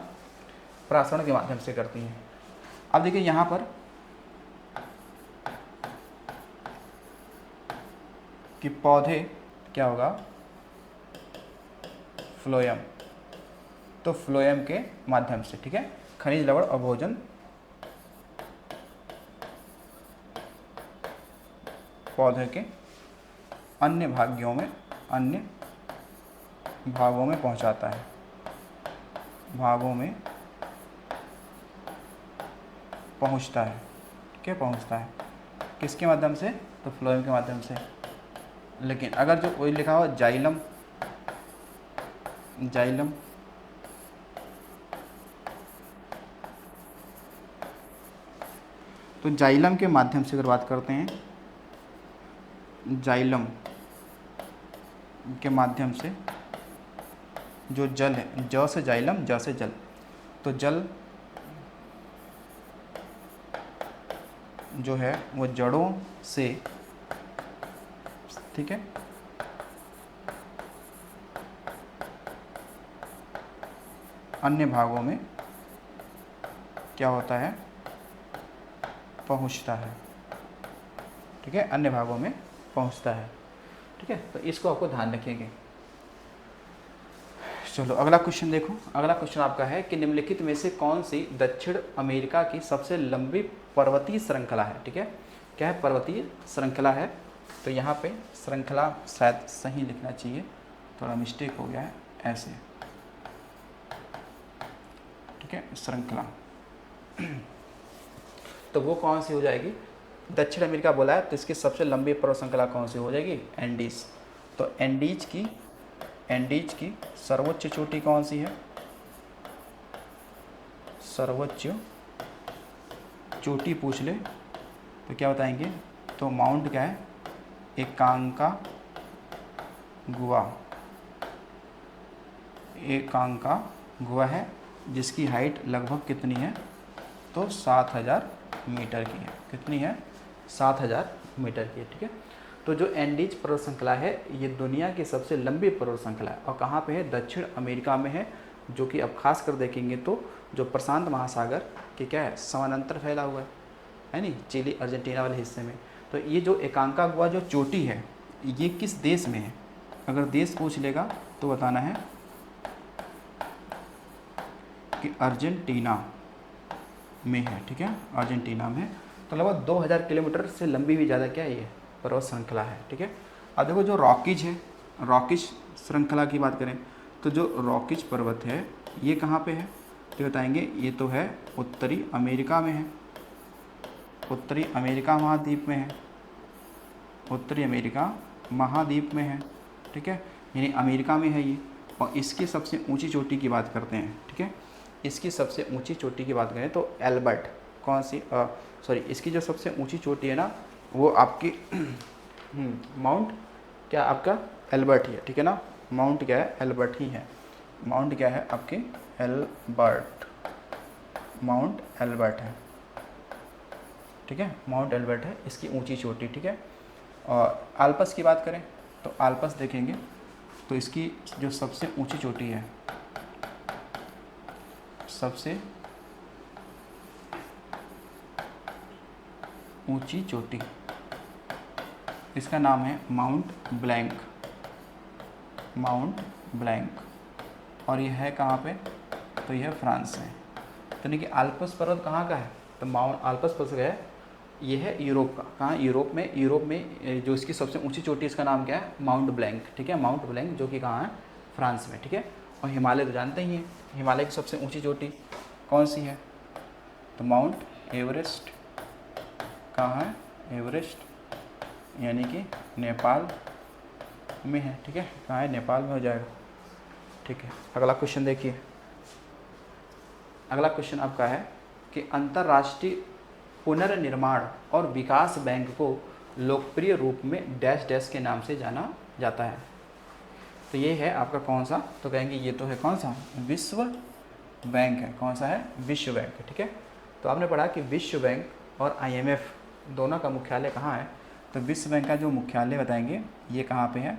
परासरण के माध्यम से करती हैं। अब देखिए यहाँ पर कि पौधे क्या होगा? फ्लोएम, तो फ्लोएम के माध्यम से, ठीक है, खनिज लवण और भोजन पौधे के अन्य भागों में पहुंचाता है, भागों में पहुंचता है, क्या पहुंचता है? किसके माध्यम से? तो फ्लोएम के माध्यम से। लेकिन अगर जो वही लिखा हुआ जाइलम, जाइलम तो जाइलम के माध्यम से अगर बात करते हैं, जाइलम के माध्यम से जो जल है, ज से जाइलम, ज से जल, तो जल जो है वो जड़ों से, ठीक है, अन्य भागों में क्या होता है? पहुंचता है, ठीक है, अन्य भागों में पहुंचता है, ठीक है। तो इसको आपको ध्यान रखेंगे। चलो अगला क्वेश्चन देखो। अगला क्वेश्चन आपका है कि निम्नलिखित में से कौन सी दक्षिण अमेरिका की सबसे लंबी पर्वतीय श्रृंखला है? ठीक है, क्या है? पर्वतीय श्रृंखला है। तो यहाँ पे श्रृंखला शायद सही लिखना चाहिए, थोड़ा मिस्टेक हो गया है, ऐसे, ठीक है, श्रृंखला। तो वो कौन सी हो जाएगी? दक्षिण अमेरिका बोला है तो इसकी सबसे लंबी पर्वत श्रृंखला कौन सी हो जाएगी? एंडीज। तो एंडीज की सर्वोच्च चोटी कौन सी है? सर्वोच्च चोटी पूछ ले तो क्या बताएंगे? तो माउंट क्या है? एकांकागुआ है, जिसकी हाइट लगभग कितनी है? तो 7000 मीटर की है। कितनी है? 7000 मीटर की है, ठीक है। तो जो एंडीज पर्वत श्रृंखला है ये दुनिया की सबसे लंबी पर्वत श्रृंखला है और कहाँ पे है? दक्षिण अमेरिका में है, जो कि अब खास कर देखेंगे तो जो प्रशांत महासागर के क्या है? समानांतर फैला हुआ है नहीं, चिली अर्जेंटीना वाले हिस्से में। तो ये जो एकांकागुआ जो चोटी है ये किस देश में है? अगर देश पूछ लेगा तो बताना है कि अर्जेंटीना में है, ठीक है, अर्जेंटीना में। तो लगभग 2000 किलोमीटर से लंबी भी ज़्यादा क्या है ये पर्वत श्रृंखला है, ठीक है। अब देखो जो रॉकीज है, रॉकीज श्रृंखला की बात करें तो जो रॉकीज पर्वत है ये कहाँ पे है, तो बताएंगे ये तो है उत्तरी अमेरिका में है, उत्तरी अमेरिका महाद्वीप में है, उत्तरी अमेरिका महाद्वीप में है, ठीक है, यानी अमेरिका में है ये। और इसकी सबसे ऊंची चोटी की बात करते हैं, ठीक है, इसकी सबसे ऊंची चोटी की बात करें तो एल्बर्ट, कौन सी सॉरी इसकी जो सबसे ऊंची चोटी है ना वो आपकी माउंट क्या आपका एल्बर्ट ही है, ठीक है ना, माउंट क्या है, एल्बर्ट ही है, माउंट क्या है आपके एल्बर्ट, माउंट एल्बर्ट है, ठीक है, माउंट एल्बर्ट है इसकी ऊंची चोटी, ठीक है। और आल्पस की बात करें तो आल्पस देखेंगे तो इसकी जो सबसे ऊंची चोटी है, सबसे ऊंची चोटी, इसका नाम है माउंट ब्लैंक, माउंट ब्लैंक, और यह है कहाँ पे, तो यह फ्रांस है। तो यानी कि आल्पस पर्वत कहाँ का है, तो माउंट आल्पस पर्वत है, ये है यूरोप का, कहाँ, यूरोप में जो इसकी सबसे ऊंची चोटी इसका नाम क्या है, माउंट ब्लैंक, ठीक है, माउंट ब्लैंक, जो कि कहाँ है, फ्रांस में, ठीक है। और हिमालय तो जानते ही हैं, हिमालय की सबसे ऊंची चोटी कौन सी है, तो माउंट एवरेस्ट, कहाँ है, एवरेस्ट, यानी कि नेपाल में है, ठीक है, कहाँ है, नेपाल में हो जाएगा, ठीक है। अगला क्वेश्चन देखिए, अगला क्वेश्चन आपका है कि अंतर्राष्ट्रीय पुनर्निर्माण और विकास बैंक को लोकप्रिय रूप में डैश डैश के नाम से जाना जाता है। तो ये है आपका कौन सा, तो कहेंगे ये तो है कौन सा, विश्व बैंक है, कौन सा है, विश्व बैंक है, ठीक है। तो आपने पढ़ा कि विश्व बैंक और IMF दोनों का मुख्यालय कहाँ है, तो विश्व बैंक का जो मुख्यालय बताएंगे ये कहाँ पे है,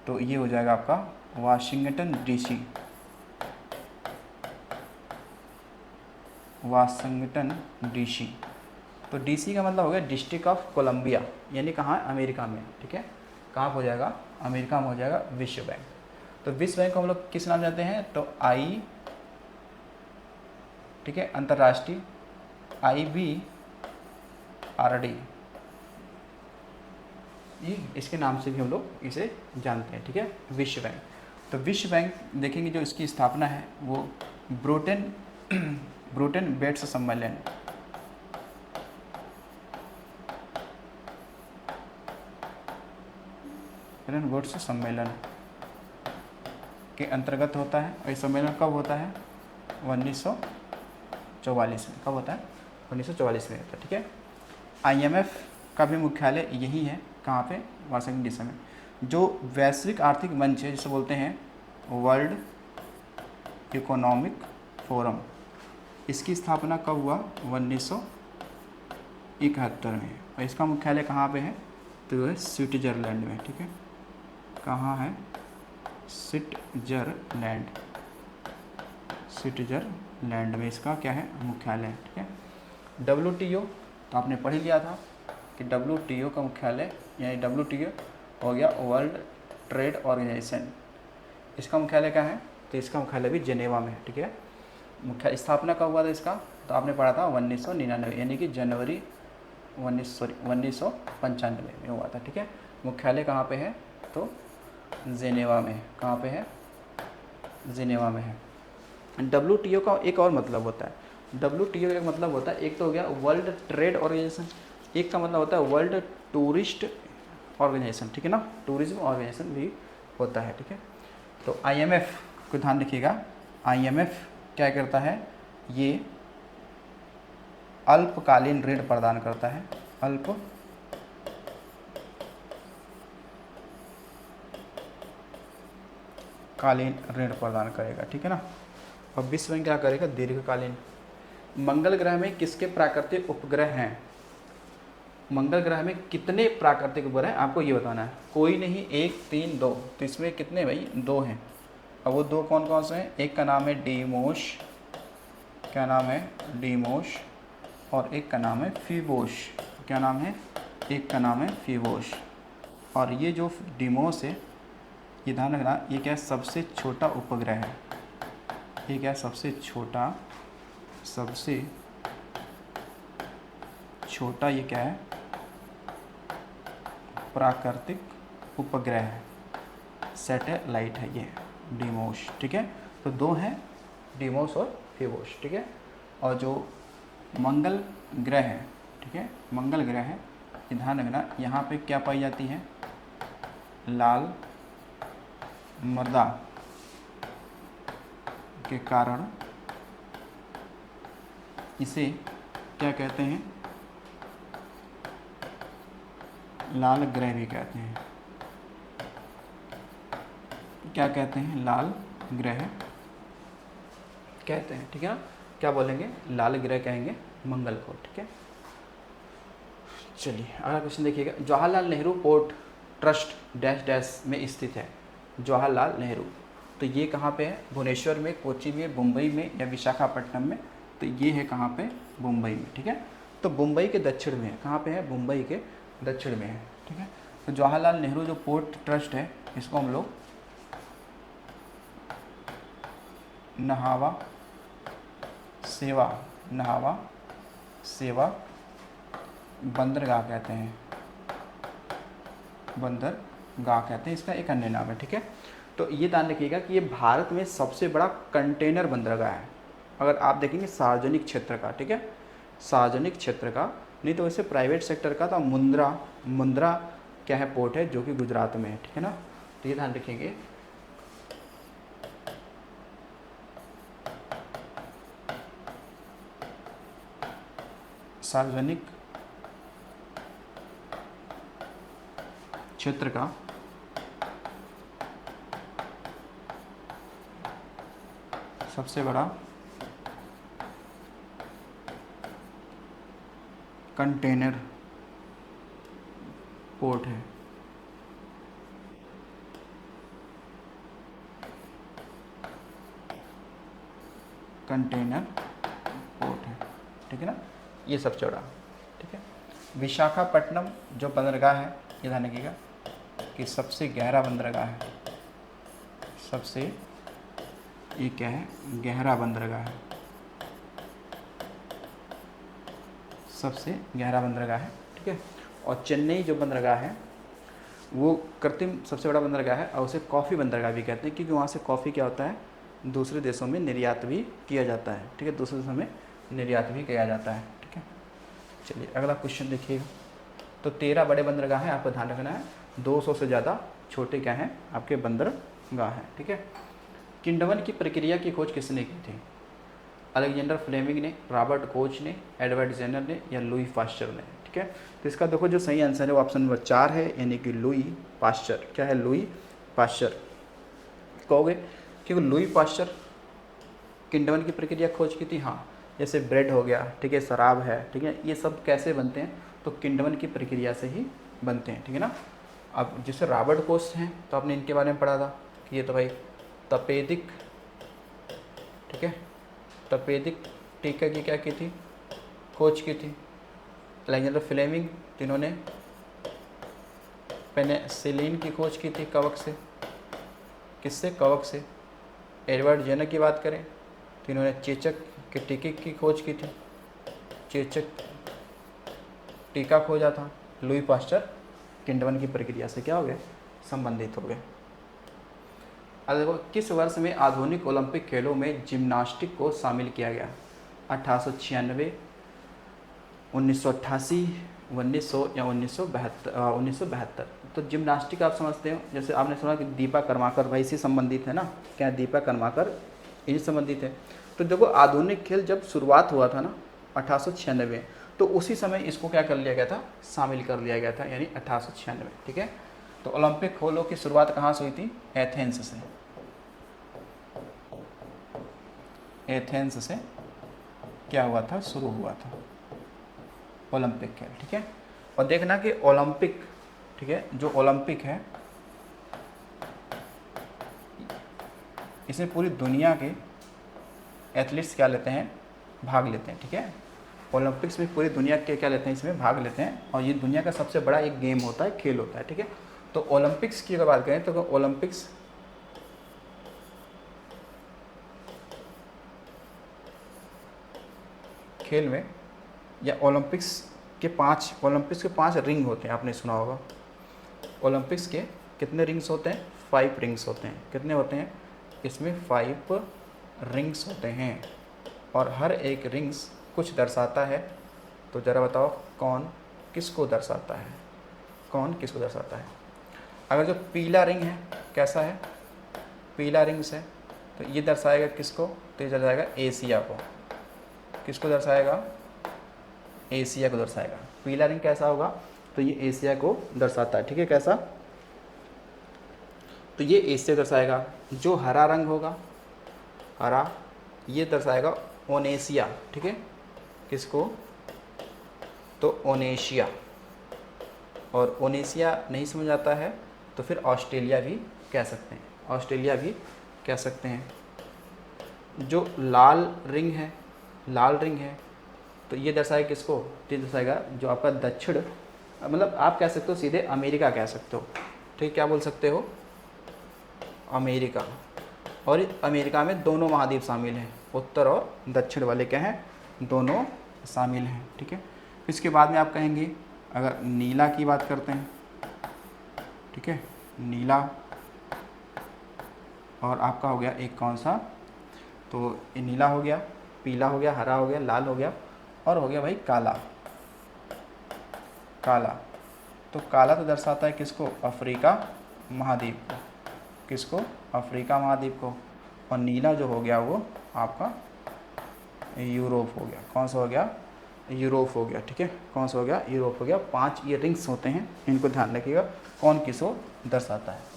तो ये हो जाएगा आपका वाशिंगटन DC, वाशिंगटन DC। तो DC का मतलब हो गया डिस्ट्रिक्ट ऑफ कोलंबिया, यानी कहाँ, अमेरिका में, ठीक है, कहाँ हो जाएगा, अमेरिका में हो जाएगा विश्व बैंक। तो विश्व बैंक को हम लोग किस नाम जानते हैं, तो I, ठीक है, अंतर्राष्ट्रीय IBRD, ये इसके नाम से भी हम लोग इसे जानते हैं, ठीक है, विश्व बैंक। तो विश्व बैंक देखेंगे जो इसकी स्थापना है वो ब्रुटेन बेट्स सम्मेलन, वुड्स सम्मेलन के अंतर्गत होता है। और ये सम्मेलन कब होता है, 1944 में, कब होता है, 1944 में होता है, ठीक है। IMF का भी मुख्यालय यही है, कहाँ पे, वाशिंगटन DC में। जो वैश्विक आर्थिक मंच है जिसे बोलते हैं वर्ल्ड इकोनॉमिक फोरम, इसकी स्थापना कब हुआ, 1971 में। और इसका मुख्यालय कहाँ पे है, तो है स्विट्जरलैंड में, ठीक है, कहाँ है, स्विट्जरलैंड में इसका क्या है, मुख्यालय, ठीक है। WTO तो आपने पढ़ ही लिया था कि WTO का मुख्यालय, यानी WTO हो गया वर्ल्ड ट्रेड ऑर्गेनाइजेशन, इसका मुख्यालय क्या है, तो इसका मुख्यालय भी जेनेवा में है, ठीक है। मुख्य स्थापना कब हुआ था इसका, तो आपने पढ़ा था 1999, यानी कि जनवरी 1995 में हुआ था, ठीक है। मुख्यालय कहाँ पे है, तो जेनेवा में, कहाँ पे है, जेनेवा में है। WTO का एक और मतलब होता है, WTO का एक मतलब होता है, एक तो हो गया वर्ल्ड ट्रेड ऑर्गेनाइजेशन, एक का मतलब होता है वर्ल्ड टूरिस्ट ऑर्गेनाइजेशन, ठीक है ना, टूरिज्म ऑर्गेनाइजेशन भी होता है, ठीक है। तो IMF को ध्यान रखिएगा, IMF क्या करता है, ये अल्पकालीन ऋण प्रदान करता है, अल्पकालीन ऋण प्रदान करेगा, ठीक है ना। और विश्व बैंक क्या करेगा, दीर्घकालीन। मंगल ग्रह में किसके प्राकृतिक उपग्रह हैं, मंगल ग्रह में कितने प्राकृतिक उपग्रह हैं आपको ये बताना है, कोई नहीं, 1, 3, 2, तो इसमें कितने भाई, 2 हैं। अब वो 2 कौन कौन से हैं, एक का नाम है डीमोस, क्या नाम है, डीमोस, और एक का नाम है फीबोस, क्या नाम है, एक का नाम है फीबोस। और ये जो डीमोस है, ये ध्यान रखना, ये क्या है, सबसे छोटा उपग्रह है, ये क्या है, सबसे छोटा ये क्या है, प्राकृतिक उपग्रह है, सैटेलाइट है ये, डिमोस, ठीक है। तो दो हैं, डिमोस और फिबोस, ठीक है। और जो मंगल ग्रह है, ठीक है, मंगल ग्रह है, ध्यान रखना यहाँ पे क्या पाई जाती है, लाल मृदा के कारण इसे क्या कहते हैं, लाल ग्रह भी कहते हैं। क्या कहते हैं, लाल ग्रह कहते हैं, ठीक है ना। क्या बोलेंगे, लाल ग्रह कहेंगे मंगल को, ठीक है। चलिए अगला क्वेश्चन देखिएगा, Jawaharlal Nehru port trust dash dash में स्थित है। जवाहरलाल नेहरू, तो ये कहाँ पे है, भुवनेश्वर में, कोची में, मुंबई में या विशाखापट्टनम में। तो ये है कहाँ पे, मुंबई में, ठीक है। तो मुंबई के दक्षिण में है, कहाँ पे है, मुंबई के दक्षिण में है, ठीक है। तो जवाहरलाल नेहरू जो पोर्ट ट्रस्ट है, इसको हम लोग नहावा सेवा बंदरगाह कहते हैं, बंदरगाह कहते हैं, इसका एक अन्य नाम है, ठीक है। तो ये ध्यान रखिएगा कि ये भारत में सबसे बड़ा कंटेनर बंदरगाह है। अगर आप देखेंगे सार्वजनिक क्षेत्र का, ठीक है, सार्वजनिक क्षेत्र का, नहीं तो वैसे प्राइवेट सेक्टर का, तो मुंद्रा क्या है, पोर्ट है, जो कि गुजरात में है, ठीक है ना। तो ये ध्यान रखेंगे। सार्वजनिक क्षेत्र का सबसे बड़ा कंटेनर पोर्ट है, कंटेनर पोर्ट है, ठीक है ना, ये सबसे बड़ा, ठीक है। विशाखापट्टनम जो बंदरगाह है, ये ध्यान रखिएगा कि सबसे गहरा बंदरगाह है, सबसे, ये क्या है, गहरा बंदरगाह है, सबसे गहरा बंदरगाह है, ठीक है। और चेन्नई जो बंदरगाह है वो कृत्रिम सबसे बड़ा बंदरगाह है, और उसे कॉफ़ी बंदरगाह भी कहते हैं, क्योंकि वहाँ से कॉफ़ी क्या होता है, दूसरे देशों में निर्यात भी किया जाता है, ठीक है, दूसरे देशों में निर्यात भी किया जाता है, ठीक है। चलिए अगला क्वेश्चन देखिएगा। तो 13 बड़े बंदरगाह हैं, आपको ध्यान रखना है, 200 से ज़्यादा छोटे क्या हैं, आपके बंदरगाह हैं, ठीक है। किंडवन की प्रक्रिया की खोज किसने की थी, अलेक्जेंडर फ्लेमिंग ने, रॉबर्ट कोच ने, एडवर्ड जेनर ने या लुई पास्चर ने, ठीक है। तो इसका देखो जो सही आंसर है वो ऑप्शन नंबर 4 है, यानी कि लुई पास्चर। क्या है, लुई पास्चर। कहोगे क्योंकि लुई पास्चर किंडवन की प्रक्रिया खोज की थी, हाँ, जैसे ब्रेड हो गया, ठीक है, शराब है, ठीक है, ये सब कैसे बनते हैं, तो किंडवन की प्रक्रिया से ही बनते हैं, ठीक है ना। अब जैसे रॉबर्ट कोच हैं, तो आपने इनके बारे में पढ़ा था कि ये तो भाई तपेदिक, ठीक है, तपेदिक टीका की क्या की थी, खोज की थी। अलेक्जेंडर फ्लेमिंग, जिन्होंने पेनिसिलिन की खोज की थी, कवक से, किससे, कवक से। एडवर्ड जेनर की बात करें तो इन्होंने चेचक के टीके की खोज की थी, चेचक टीका खोजा था। लुई पास्चर किंडवन की प्रक्रिया से क्या हो गए, संबंधित हो गए। अब देखो किस वर्ष में आधुनिक ओलंपिक खेलों में जिम्नास्टिक को शामिल किया गया, 1896, 1988, 1900 या 1972। तो जिम्नास्टिक आप समझते हो, जैसे आपने सुना कि दीपा कर्माकर भाई से संबंधित है ना, क्या दीपा कर्माकर इनसे संबंधित है। तो देखो आधुनिक खेल जब शुरुआत हुआ था ना 1896, तो उसी समय इसको क्या कर लिया गया था, शामिल कर लिया गया था, यानी 1896, ठीक है। तो ओलंपिक खेलों की शुरुआत कहाँ से हुई थी, एथेंस से, एथेंस से क्या हुआ था, शुरू हुआ था ओलंपिक खेल, ठीक है। और देखना कि ओलंपिक, ठीक है, जो ओलंपिक है इसमें पूरी दुनिया के एथलीट्स क्या लेते हैं, भाग लेते हैं, ठीक है। ओलंपिक्स में पूरी दुनिया के क्या लेते हैं, इसमें भाग लेते हैं, और ये दुनिया का सबसे बड़ा एक गेम होता है, खेल होता है, ठीक है। तो ओलंपिक्स की अगर बात करें तो ओलंपिक्स खेल में, या ओलंपिक्स के 5 रिंग होते हैं, आपने सुना होगा। ओलंपिक्स के कितने रिंग्स होते हैं, 5 रिंग्स होते हैं। कितने होते हैं, इसमें 5 रिंग्स होते हैं और हर एक रिंग्स कुछ दर्शाता है। तो ज़रा बताओ कौन किसको दर्शाता है, कौन किसको दर्शाता है। अगर जो पीला रिंग है कैसा है, पीला रिंग्स है, तो ये दर्शाएगा किसको, तो ये दर्शाएगा एशिया को। किसको दर्शाएगा, एशिया को दर्शाएगा। पीला रिंग कैसा होगा, तो ये एशिया को दर्शाता है, ठीक है। कैसा, तो ये एशिया दर्शाएगा। जो हरा रंग होगा, हरा, ये दर्शाएगा ओनेशिया, ठीक है। किसको, तो ओनेशिया। और ओनेशिया नहीं समझ आता है तो फिर ऑस्ट्रेलिया भी कह सकते हैं, ऑस्ट्रेलिया भी कह सकते हैं। जो लाल रिंग है, लाल रिंग है, तो ये दर्शाएगा किसको, ये दर्शाएगा जो आपका दक्षिण, मतलब आप कह सकते हो सीधे अमेरिका कह सकते हो, ठीक। क्या बोल सकते हो, अमेरिका। और अमेरिका में दोनों महाद्वीप शामिल हैं, उत्तर और दक्षिण वाले क्या हैं, दोनों शामिल हैं, ठीक है। इसके बाद में आप कहेंगे अगर नीला की बात करते हैं, ठीक है, नीला, और आपका हो गया एक कौन सा, तो ये नीला हो गया, पीला हो गया, हरा हो गया, लाल हो गया, और हो गया भाई काला, काला। तो काला तो दर्शाता है किसको, अफ्रीका महाद्वीप को, किसको, अफ्रीका महाद्वीप को। और नीला जो हो गया वो आपका यूरोप हो गया। कौन सा हो गया, यूरोप हो गया, ठीक है। कौन सा हो गया, यूरोप हो गया। 5 ये रिंग्स होते हैं, इनको ध्यान रखिएगा कौन किसको दर्शाता है।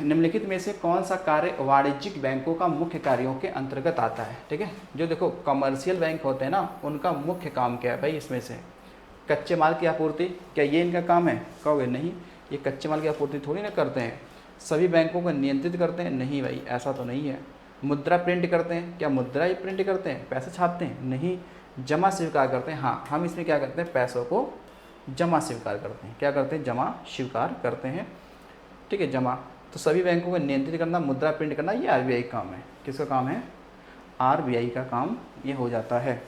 निम्नलिखित में से कौन सा कार्य वाणिज्यिक बैंकों का मुख्य कार्यों के अंतर्गत आता है, ठीक है। जो देखो कमर्शियल बैंक होते हैं ना, उनका मुख्य काम क्या है भाई, इसमें से कच्चे माल की आपूर्ति, क्या ये इनका काम है, कहोगे नहीं, ये कच्चे माल की आपूर्ति थोड़ी ना करते हैं। सभी बैंकों को नियंत्रित करते हैं, नहीं भाई ऐसा तो नहीं है। मुद्रा प्रिंट करते हैं, क्या मुद्रा ही प्रिंट करते हैं, पैसे छापते हैं, नहीं। जमा स्वीकार करते हैं, हाँ हम इसमें क्या करते हैं, पैसों को जमा स्वीकार करते हैं। क्या करते हैं, जमा स्वीकार करते हैं, ठीक है, जमा। तो सभी बैंकों को नियंत्रित करना, मुद्रा प्रिंट करना, ये आरबीआई का काम है। किसका काम है, आरबीआई का काम ये हो जाता है।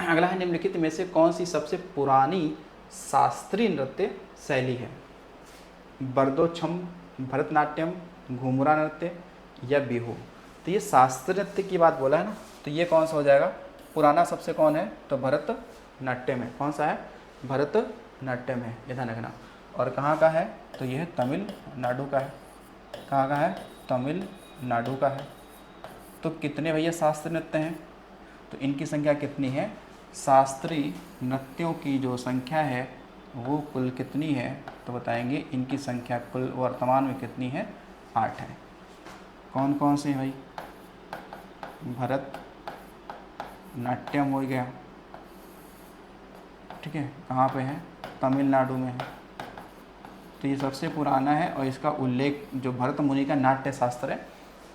अगला है निम्नलिखित में से कौन सी सबसे पुरानी शास्त्रीय नृत्य शैली है, बरदोछम, भरतनाट्यम, घूमरा नृत्य या बिहू। तो ये शास्त्रीय नृत्य की बात बोला है ना, तो ये कौन सा हो जाएगा, पुराना सबसे कौन है, तो भरतनाट्यम है। कौन सा है, भरतनाट्यम है, ये ध्यान रखना। और कहाँ का है, तो यह तमिलनाडु का है। कहाँ का है, तमिलनाडु का है। तो कितने भैया शास्त्रीय नृत्य हैं, तो इनकी संख्या कितनी है, शास्त्रीय नृत्यों की जो संख्या है वो कुल कितनी है, तो बताएंगे इनकी संख्या कुल वर्तमान में कितनी है, 8 है। कौन कौन से भाई, भरतनाट्यम हो गया, ठीक है, कहाँ पे है, तमिलनाडु में है। तो ये सबसे पुराना है और इसका उल्लेख जो भरत मुनि का नाट्य शास्त्र है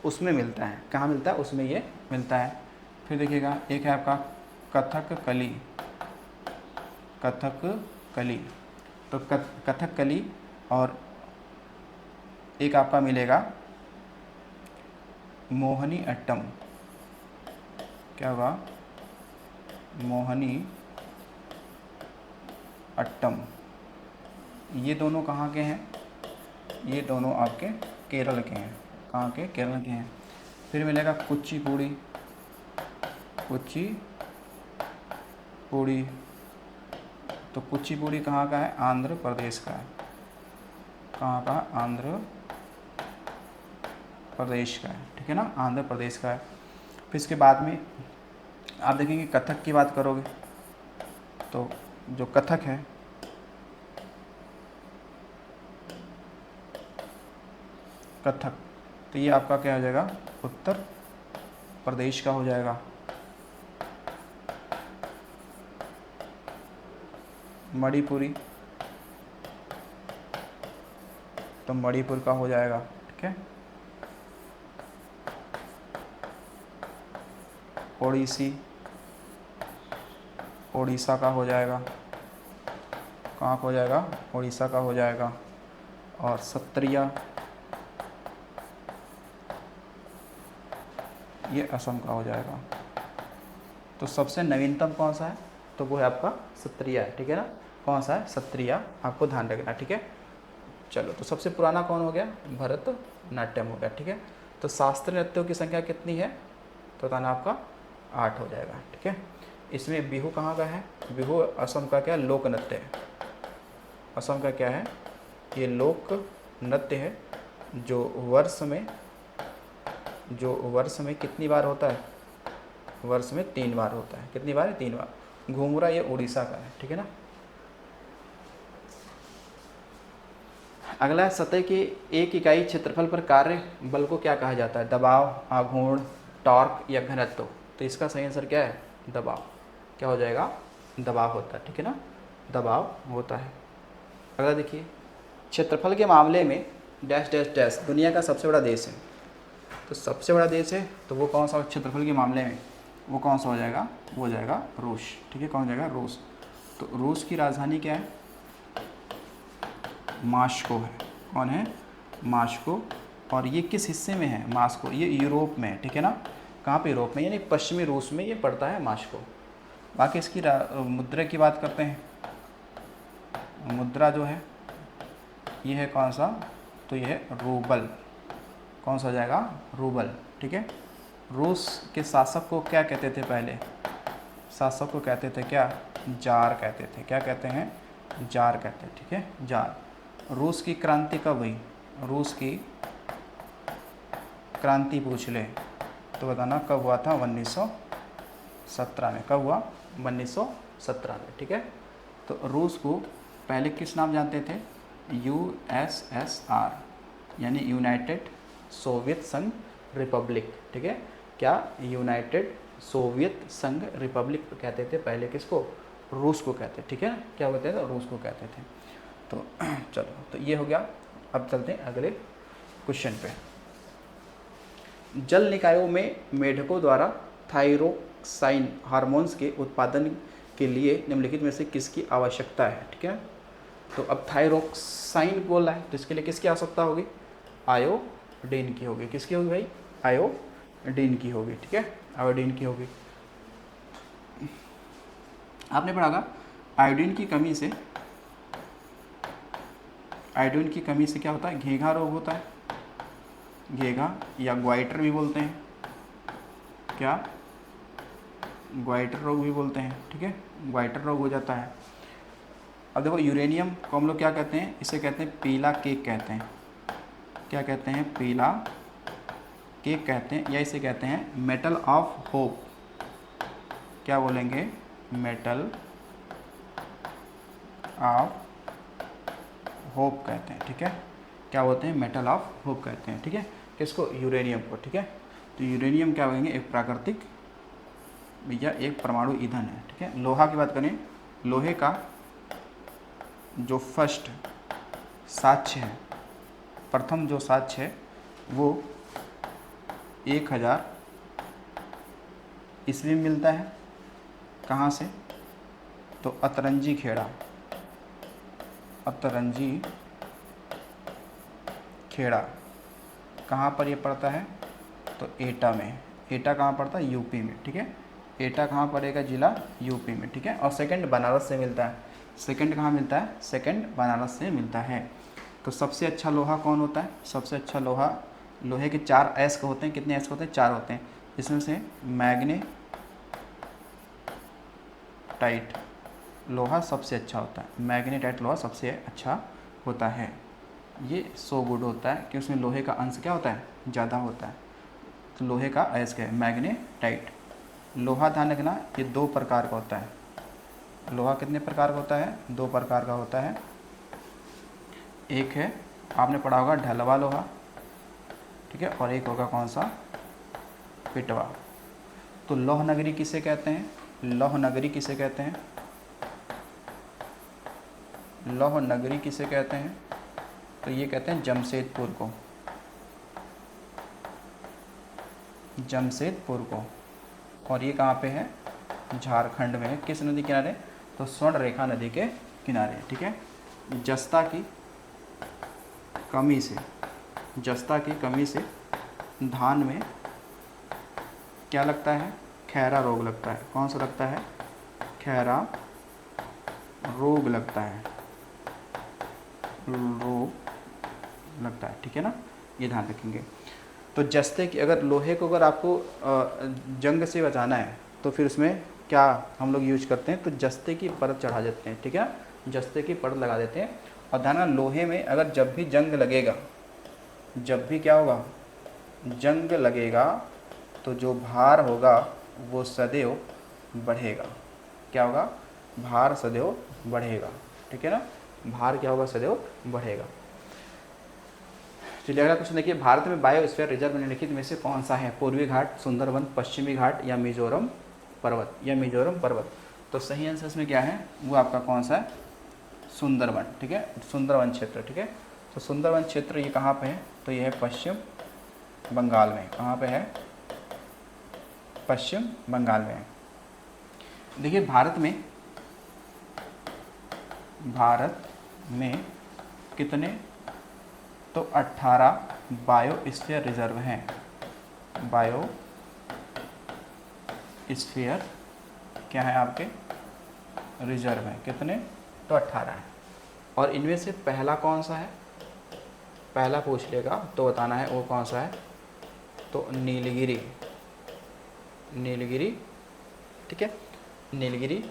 उसमें मिलता है। कहाँ मिलता है, उसमें ये मिलता है। फिर देखिएगा एक है आपका कथकली, कथकली, तो कथकली, और एक आपका मिलेगा मोहिनी अट्टम। क्या होगा, मोहिनी अट्टम। ये दोनों कहाँ के हैं, ये दोनों आपके केरल के हैं। कहाँ के, केरल के हैं। फिर मिलेगा कुचिपुड़ी, कुचिपुड़ी, तो कुचिपुड़ी कहाँ का है, आंध्र प्रदेश का है। कहाँ का, आंध्र प्रदेश का है, ठीक है ना, आंध्र प्रदेश का है। फिर इसके बाद में आप देखेंगे कथक की बात करोगे, तो जो कथक है, कथक, तो ये आपका क्या हो जाएगा, उत्तर प्रदेश का हो जाएगा। मणिपुरी, तो मणिपुर का हो जाएगा, ठीक है। ओडिसी, ओडिशा का हो जाएगा। कहाँ का हो जाएगा, ओडिशा का हो जाएगा। और सत्रिया, ये असम का हो जाएगा। तो सबसे नवीनतम कौन सा है, तो वो है आपका सत्रिया है, ठीक है ना। कौन सा है, सत्रिया, आपको ध्यान रखना, ठीक है। चलो, तो सबसे पुराना कौन हो गया? भरतनाट्यम हो गया। ठीक है, तो शास्त्रीय नृत्यों की संख्या कितनी है? तो बताना आपका 8 हो जाएगा। ठीक है, इसमें बिहू कहाँ का है? बिहू असम का क्या लोक नृत्य है। असम का क्या है? ये लोक नृत्य है जो वर्ष में कितनी बार होता है? वर्ष में 3 बार होता है। कितनी बार है? 3 बार। घूमरा ये उड़ीसा का है। ठीक है ना। अगला है, सतह की एक इकाई क्षेत्रफल पर कार्य बल को क्या कहा जाता है? दबाव, आघूर्ण, टॉर्क या घनत्व। तो इसका सही आंसर क्या है? दबाव। क्या हो जाएगा? दबाव होता है। ठीक है ना, दबाव होता है। अगला देखिए, क्षेत्रफल के मामले में डैश डैश डैश दुनिया का सबसे बड़ा देश है। तो सबसे बड़ा देश है तो वो कौन सा? क्षेत्रफल के मामले में वो कौन सा हो जाएगा? वो हो जाएगा रूस। ठीक है, कौन हो जाएगा? रूस। तो रूस की राजधानी क्या है? मास्को है। कौन है? मास्को। और ये किस हिस्से में है मास्को? ये यूरोप में है। ठीक है ना, कहाँ पे? यूरोप में, यानी पश्चिमी रूस में ये पड़ता है मास्को। बाकी इसकी मुद्रा की बात करते हैं। मुद्रा जो है ये है कौन सा? तो ये है रूबल। कौन सा हो जाएगा? रूबल। ठीक है, रूस के शासक को क्या कहते थे पहले? शासक को कहते थे क्या? जार कहते थे। क्या कहते हैं? जार कहते हैं। ठीक है, जार। रूस की क्रांति कब हुई? रूस की क्रांति पूछ ले तो बताना कब हुआ था? 1917 में। कब हुआ? 1917 में। ठीक है, तो रूस को पहले किस नाम जानते थे? USSR, यानी यूनाइटेड सोवियत संघ रिपब्लिक। ठीक है, क्या? यूनाइटेड सोवियत संघ रिपब्लिक कहते थे पहले। किसको? रूस को कहते। ठीक है, क्या कहते थे? रूस को कहते थे। तो चलो, तो ये हो गया। अब चलते हैं अगले क्वेश्चन पे। जल निकायों में मेढकों द्वारा थायरोक्साइन हार्मोन्स के उत्पादन के लिए निम्नलिखित में से किसकी आवश्यकता है? ठीक है, तो अब थायरोक्साइन बोल रहा है तो इसके लिए किसकी आवश्यकता होगी? आयोडीन की होगी। किसकी होगी भाई? आयोडीन की होगी। ठीक है, आयोडीन की होगी। आपने पढ़ा होगा आयोडीन की कमी से क्या होता है? घेघा रोग होता है। घेघा या ग्वाइटर भी बोलते हैं। क्या? ग्वाइटर रोग भी बोलते हैं। ठीक है, ग्वाइटर रोग हो जाता है। अब देखो, यूरेनियम को हम लोग क्या कहते हैं? इसे कहते हैं पीला केक कहते हैं। क्या कहते हैं? पीला केक कहते हैं, या इसे कहते हैं मेटल ऑफ होप। क्या बोलेंगे? मेटल ऑफ होप कहते हैं। ठीक है, क्या बोलते हैं? मेटल ऑफ होप कहते हैं। ठीक है, किसको? यूरेनियम को। ठीक है, तो यूरेनियम क्या बोलेंगे? एक प्राकृतिक या एक परमाणु ईंधन है। ठीक है, लोहा की बात करें, लोहे का जो फर्स्ट साक्ष्य है, प्रथम जो साक्ष्य है वो 1000 ईस्वी में मिलता है। कहाँ से? तो अतरंजी खेड़ा कहाँ पर ये पड़ता है? तो एटा में। एटा कहाँ पड़ता है? यूपी में। ठीक है, एटा कहाँ पड़ेगा? जिला यूपी में। ठीक है, और सेकंड बनारस से मिलता है। सेकंड कहाँ मिलता है? सेकंड बनारस से मिलता है। तो सबसे अच्छा लोहा कौन होता है? सबसे अच्छा लोहा, लोहे के 4 अयस्क होते हैं। कितने अयस्क होते हैं? 4 होते हैं। इसमें से मैग्नेटाइट लोहा सबसे अच्छा होता है। मैग्नेटाइट लोहा सबसे अच्छा होता है। ये सो गुड होता है कि उसमें लोहे का अंश क्या होता है? ज़्यादा होता है। तो लोहे का अयस्क है मैग्नेटाइट। लोहा ध्यान रखना, ये 2 प्रकार का होता है। लोहा कितने प्रकार का होता है? 2 प्रकार का होता है। एक है, आपने पढ़ा होगा ढलवा लोहा। ठीक है, और एक होगा कौन सा? पिटवा। तो लौह नगरी किसे कहते हैं? लौह नगरी किसे कहते हैं? लौह नगरी किसे कहते हैं? तो ये कहते हैं जमशेदपुर को। जमशेदपुर को। और ये कहाँ पे है? झारखंड में है। किस नदी किनारे? तो स्वर्ण रेखा नदी के किनारे। ठीक है, जस्ता की कमी से धान में क्या लगता है? खैरा रोग लगता है। कौन सा लगता है? खैरा रोग लगता है। रोग लगता है, ठीक है ना, ये ध्यान रखेंगे। तो जस्ते की अगर लोहे को अगर आपको जंग से बचाना है तो फिर उसमें क्या हम लोग यूज करते हैं, तो जस्ते की परत चढ़ा देते हैं, ठीक है, जस्ते की परत लगा देते हैं। और ध्यान रखना, लोहे में अगर जब भी जंग लगेगा, जब भी क्या होगा, जंग लगेगा, तो जो भार होगा वो सदैव बढ़ेगा। क्या होगा, भार सदैव बढ़ेगा, ठीक है ना, भार क्या होगा, सदैव बढ़ेगा। चलिए अगला क्वेश्चन देखिए, भारत में बायोस्फीयर रिजर्व निम्नलिखित में से कौन सा है, पूर्वी घाट, सुंदरवन, पश्चिमी घाट या मिजोरम पर्वत, या मिजोरम पर्वत। तो सही आंसर इसमें क्या है, वो आपका कौन सा है, सुंदरवन, ठीक है, सुंदरवन क्षेत्र, ठीक है। तो सुंदरवन क्षेत्र ये कहाँ पे है, तो ये है पश्चिम बंगाल में। कहाँ पे है, पश्चिम बंगाल में। देखिए भारत में कितने, तो 18 बायोस्फीयर रिजर्व हैं। बायोस्फीयर क्या है आपके, रिजर्व है, कितने, तो 18 है। और इनमें से पहला कौन सा है, पहला पूछ लेगा तो बताना है वो कौन सा है, तो नीलगिरी, नीलगिरी, ठीक है, नीलगिरी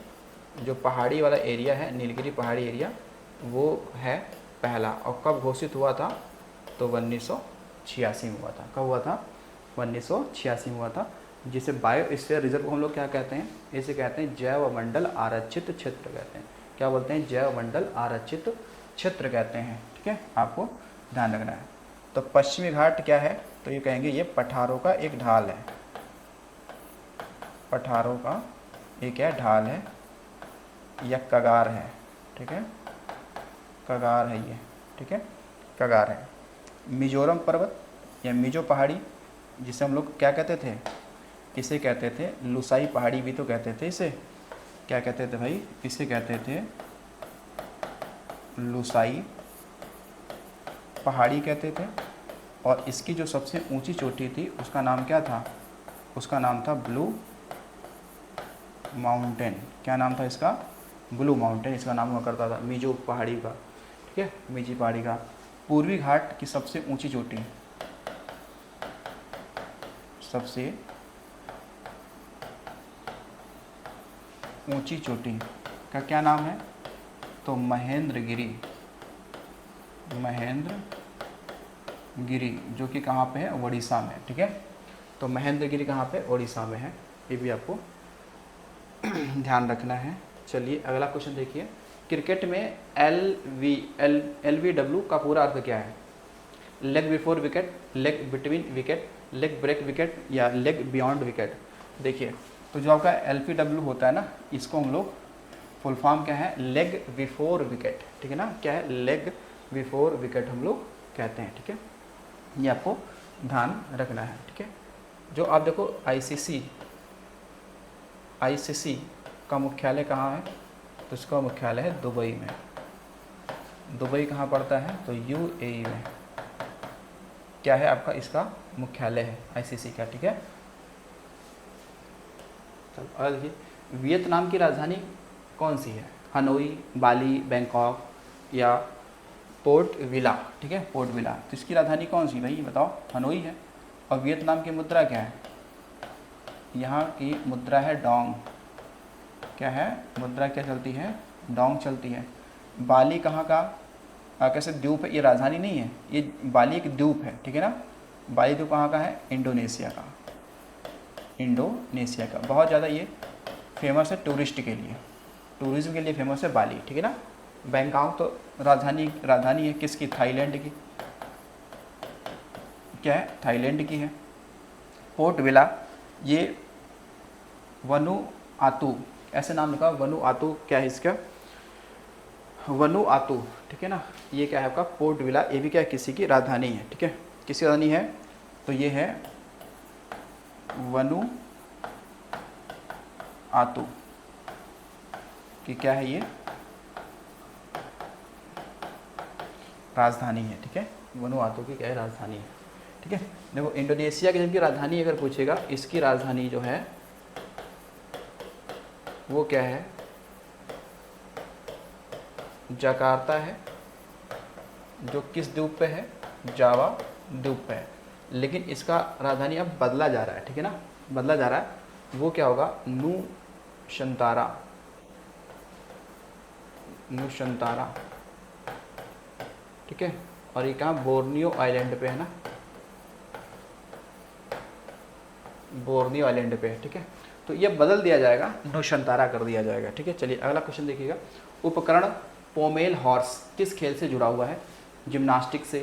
जो पहाड़ी वाला एरिया है, नीलगिरी पहाड़ी एरिया, वो है पहला। और कब घोषित हुआ था, तो 1986 में हुआ था। कब हुआ था, 1986 में हुआ था। जिसे बायोस्फीयर रिजर्व को हम लोग क्या कहते हैं, इसे कहते हैं जैव मंडल आरक्षित क्षेत्र कहते हैं। क्या बोलते हैं, जैव मंडल आरक्षित क्षेत्र कहते हैं, ठीक है, आपको ध्यान रखना है। तो पश्चिमी घाट क्या है, तो ये कहेंगे ये पठारों का एक ढाल है, पठारों का एक क्या ढाल है या कगार है, ठीक है, कगार है ये, ठीक है, कगार है। मिजोरम पर्वत या मिजो पहाड़ी, जिसे हम लोग क्या कहते थे, इसे कहते थे लुसाई पहाड़ी भी तो कहते थे। इसे क्या कहते थे भाई, इसे कहते थे लुसाई पहाड़ी कहते थे। और इसकी जो सबसे ऊंची चोटी थी उसका नाम क्या था, उसका नाम था ब्लू माउंटेन। क्या नाम था इसका, ब्लू माउंटेन इसका नाम हुआ करता था, मिजो पहाड़ी का, ठीक है, मिजी पहाड़ी का। पूर्वी घाट की सबसे ऊंची चोटी, सबसे ऊंची चोटी का क्या नाम है, तो महेंद्रगिरी, महेंद्रगिरी, जो कि कहाँ पे है, उड़ीसा में, ठीक है। तो महेंद्रगिरी कहाँ पे, उड़ीसा में है, ये भी आपको ध्यान रखना है। चलिए अगला क्वेश्चन देखिए, क्रिकेट में LBW का पूरा अर्थ क्या है, leg before wicket, leg between wicket, leg break wicket या लेग बियॉन्ड विकेट। देखिए तो जो आपका LBW होता है ना, इसको हम लोग फुल फॉर्म क्या है, लेग बिफोर विकेट, ठीक है ना, क्या है, लेग बिफोर विकेट हम लोग कहते हैं, ठीक है, ये आपको ध्यान रखना है, ठीक है। जो आप देखो ICC का मुख्यालय कहाँ है, तो इसका मुख्यालय है दुबई में। दुबई कहाँ पड़ता है, तो UAE में क्या है आपका, इसका मुख्यालय है ICC का, ठीक है। चलो अगला देखिए, वियतनाम की राजधानी कौन सी है, हनोई, बाली, बैंकॉक या पोर्ट विला, ठीक है, पोर्ट विला। तो इसकी राजधानी कौन सी भाई बताओ, हनोई है। और वियतनाम की मुद्रा क्या है, यहाँ की मुद्रा है डोंग। क्या है, मुद्रा क्या चलती है, डोंग चलती है। बाली कहाँ का, कैसे द्वीप है, ये राजधानी नहीं है, ये बाली एक द्वीप है, ठीक है ना। बाली द्वीप कहाँ का है, इंडोनेशिया का, इंडोनेशिया का। बहुत ज़्यादा ये फेमस है टूरिस्ट के लिए, टूरिज्म के लिए फेमस है बाली, ठीक है ना। बैंकॉक तो राजधानी है किसकी, थाईलैंड की, क्या है, थाईलैंड की है। पोर्ट विला ये वनुआतू, ऐसे नाम लिखा, वनुआतू क्या है इसका, वनुआतू, ठीक है ना, ये क्या है आपका पोर्ट विला, ये भी क्या है, किसी की राजधानी है, ठीक है, किसकी राजधानी है, तो ये है वनुआतू कि क्या है, ये राजधानी है, ठीक है, वनुआतू की क्या है, राजधानी है, ठीक है। देखो इंडोनेशिया की जिनकी राजधानी अगर पूछेगा, इसकी राजधानी जो है वो क्या है, जकार्ता है, जो किस द्वीप पे है, जावा द्वीप है, लेकिन इसका राजधानी अब बदला जा रहा है, ठीक है ना, बदला जा रहा है। वो क्या होगा, नुशंतारा, नुशंतारा, ठीक है। और ये कहाँ, बोर्नियो आइलैंड पे है ना, बोर्नियो आइलैंड पे है, ठीक है। तो ये बदल दिया जाएगा, नुशंतारा कर दिया जाएगा, ठीक है। चलिए अगला क्वेश्चन देखिएगा। उपकरण पोमेल हॉर्स किस खेल से जुड़ा हुआ है, जिम्नास्टिक से,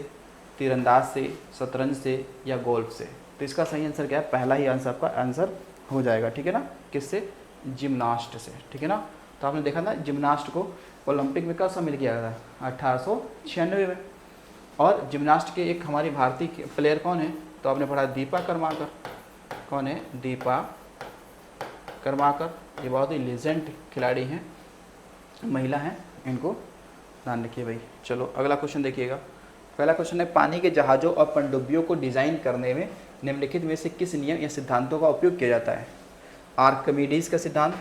तीरंदाज से, शतरंज से या गोल्फ से। तो इसका सही आंसर क्या है, पहला ही आंसर आपका आंसर हो जाएगा, ठीक है ना, किससे, जिम्नास्ट से, ठीक है ना। तो आपने देखा ना जिम्नास्ट को ओलंपिक में कब सम्मिलित किया गया था, 1896 में। और जिम्नास्ट के एक हमारी भारतीय प्लेयर कौन है, तो आपने पढ़ा दीपा कर्माकर। कौन है, दीपा कर्माकर, ये बहुत ही लीजेंड खिलाड़ी हैं, महिला हैं, इनको ध्यान रखिए भाई। चलो अगला क्वेश्चन देखिएगा। पहला क्वेश्चन है, पानी के जहाज़ों और पनडुब्बियों को डिज़ाइन करने में निम्नलिखित में से किस नियम या सिद्धांतों का उपयोग किया जाता है। आर्किमिडीज का सिद्धांत,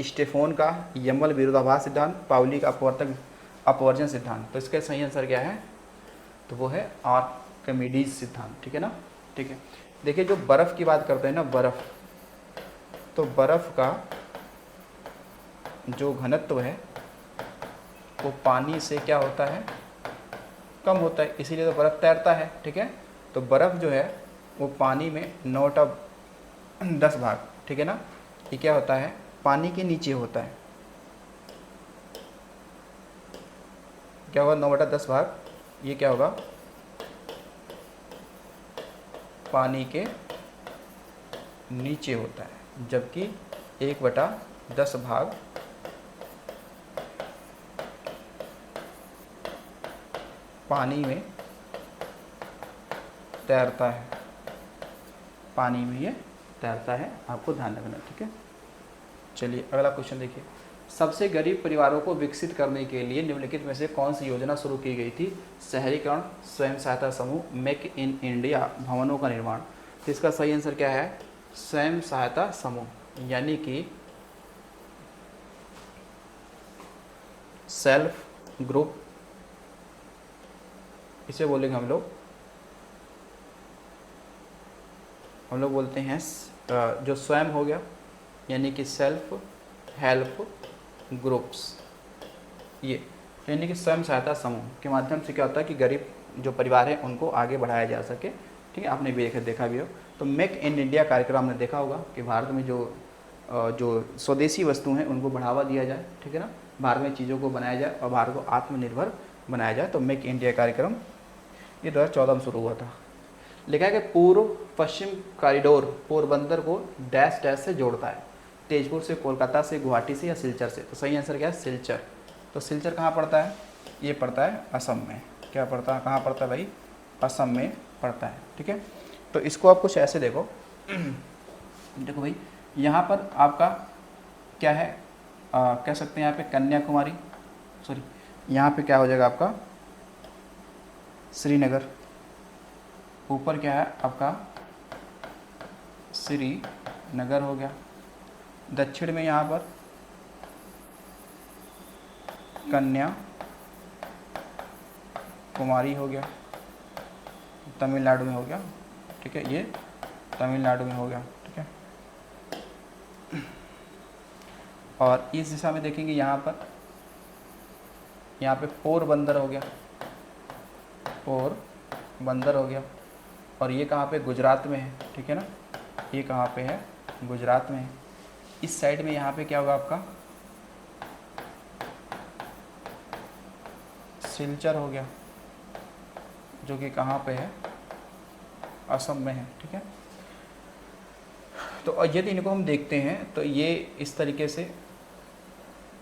स्टेफोन का यमल विरोधाभास सिद्धांत, पाउली का अपवर्जन सिद्धांत। तो इसका सही आंसर क्या है, तो वो है आर्किमिडीज सिद्धांत, ठीक है ना, ठीक है। देखिए जो बर्फ़ की बात करते हैं ना, बर्फ़, तो बर्फ़ का जो घनत्व है वो पानी से क्या होता है, कम होता है, इसीलिए तो बर्फ़ तैरता है, ठीक है। तो बर्फ़ जो है वो पानी में 9/10 भाग, ठीक है ना, ये क्या होता है, पानी के नीचे होता है, क्या होगा, 9/10 भाग, ये क्या होगा, पानी के नीचे होता है, जबकि 1/10 भाग पानी में तैरता है, पानी में ये तैरता है, आपको ध्यान रखना, ठीक है। चलिए अगला क्वेश्चन देखिए। सबसे गरीब परिवारों को विकसित करने के लिए निम्नलिखित में से कौन सी योजना शुरू की गई थी। शहरीकरण, स्वयं सहायता समूह, मेक इन इंडिया, भवनों का निर्माण। तो इसका सही आंसर क्या है, स्वयं सहायता समूह, यानी कि सेल्फ ग्रुप, इसे बोलेंगे हम लोग बोलते हैं जो स्वयं हो गया, यानी कि सेल्फ हेल्प ग्रुप्स, ये यानी कि स्वयं सहायता समूह के माध्यम से क्या होता है कि गरीब जो परिवार है उनको आगे बढ़ाया जा सके, ठीक है। आपने भी देखा भी हो। तो मेक इन इंडिया कार्यक्रम आपने देखा होगा कि भारत में जो स्वदेशी वस्तु हैं उनको बढ़ावा दिया जाए, ठीक है ना, भारत में चीज़ों को बनाया जाए और भारत को आत्मनिर्भर बनाया जाए। तो मेक इंडिया कार्यक्रम ये 2014 में शुरू हुआ था। लिखा है कि पूर्व पश्चिम कॉरिडोर पोरबंदर को डैश डैश से जोड़ता है, तेजपुर से, कोलकाता से, गुवाहाटी से या सिलचर से। तो सही आंसर क्या है, सिलचर। तो सिलचर कहाँ पड़ता है, ये पड़ता है असम में। क्या पड़ता है, कहाँ पड़ता है भाई, असम में पड़ता है, ठीक है। तो इसको आप कुछ ऐसे देखो देखो भाई, यहाँ पर आपका क्या है, कह सकते हैं यहाँ पे कन्याकुमारी, सॉरी यहाँ पे क्या हो जाएगा आपका श्रीनगर, ऊपर क्या है आपका श्रीनगर हो गया, दक्षिण में यहाँ पर कन्याकुमारी हो गया, तमिलनाडु में हो गया, ठीक है, ये तमिलनाडु में हो गया, ठीक है। और इस दिशा में देखेंगे यहाँ पे पोरबंदर हो गया, पोरबंदर हो गया। और ये कहाँ पे, गुजरात में है, ठीक है ना, ये कहाँ पे है, गुजरात में है। इस साइड में यहाँ पे क्या होगा आपका सिलचर हो गया, जो कि कहाँ पे है, असम में है, ठीक है। तो यदि इनको हम देखते हैं तो ये इस तरीके से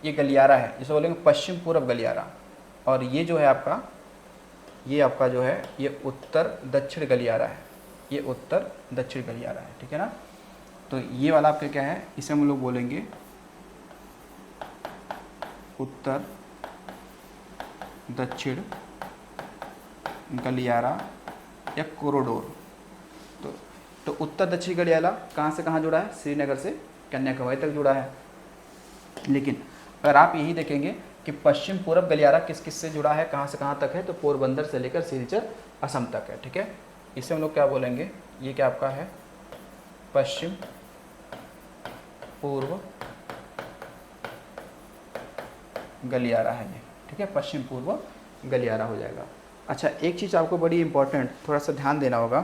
ये गलियारा है, जिसे बोलेंगे पश्चिम पूर्व गलियारा। और ये जो है आपका, ये आपका जो है ये उत्तर दक्षिण गलियारा है, ये उत्तर दक्षिण गलियारा है, ठीक है ना। तो ये वाला आपका क्या है, इसे हम लोग बोलेंगे उत्तर दक्षिण गलियारा या कोरिडोर। तो उत्तर दक्षिण गलियारा कहाँ से कहाँ जुड़ा है, श्रीनगर से कन्याकुमारी तक जुड़ा है। लेकिन अगर आप यही देखेंगे कि पश्चिम पूर्व गलियारा किस किस से जुड़ा है, कहाँ से कहाँ तक है, तो पोरबंदर से लेकर सिलचर असम तक है, ठीक है। इसे हम लोग क्या बोलेंगे, ये क्या आपका है, पश्चिम पूर्व गलियारा है ये, ठीक है, पश्चिम पूर्व गलियारा हो जाएगा। अच्छा, एक चीज़ आपको बड़ी इंपॉर्टेंट थोड़ा सा ध्यान देना होगा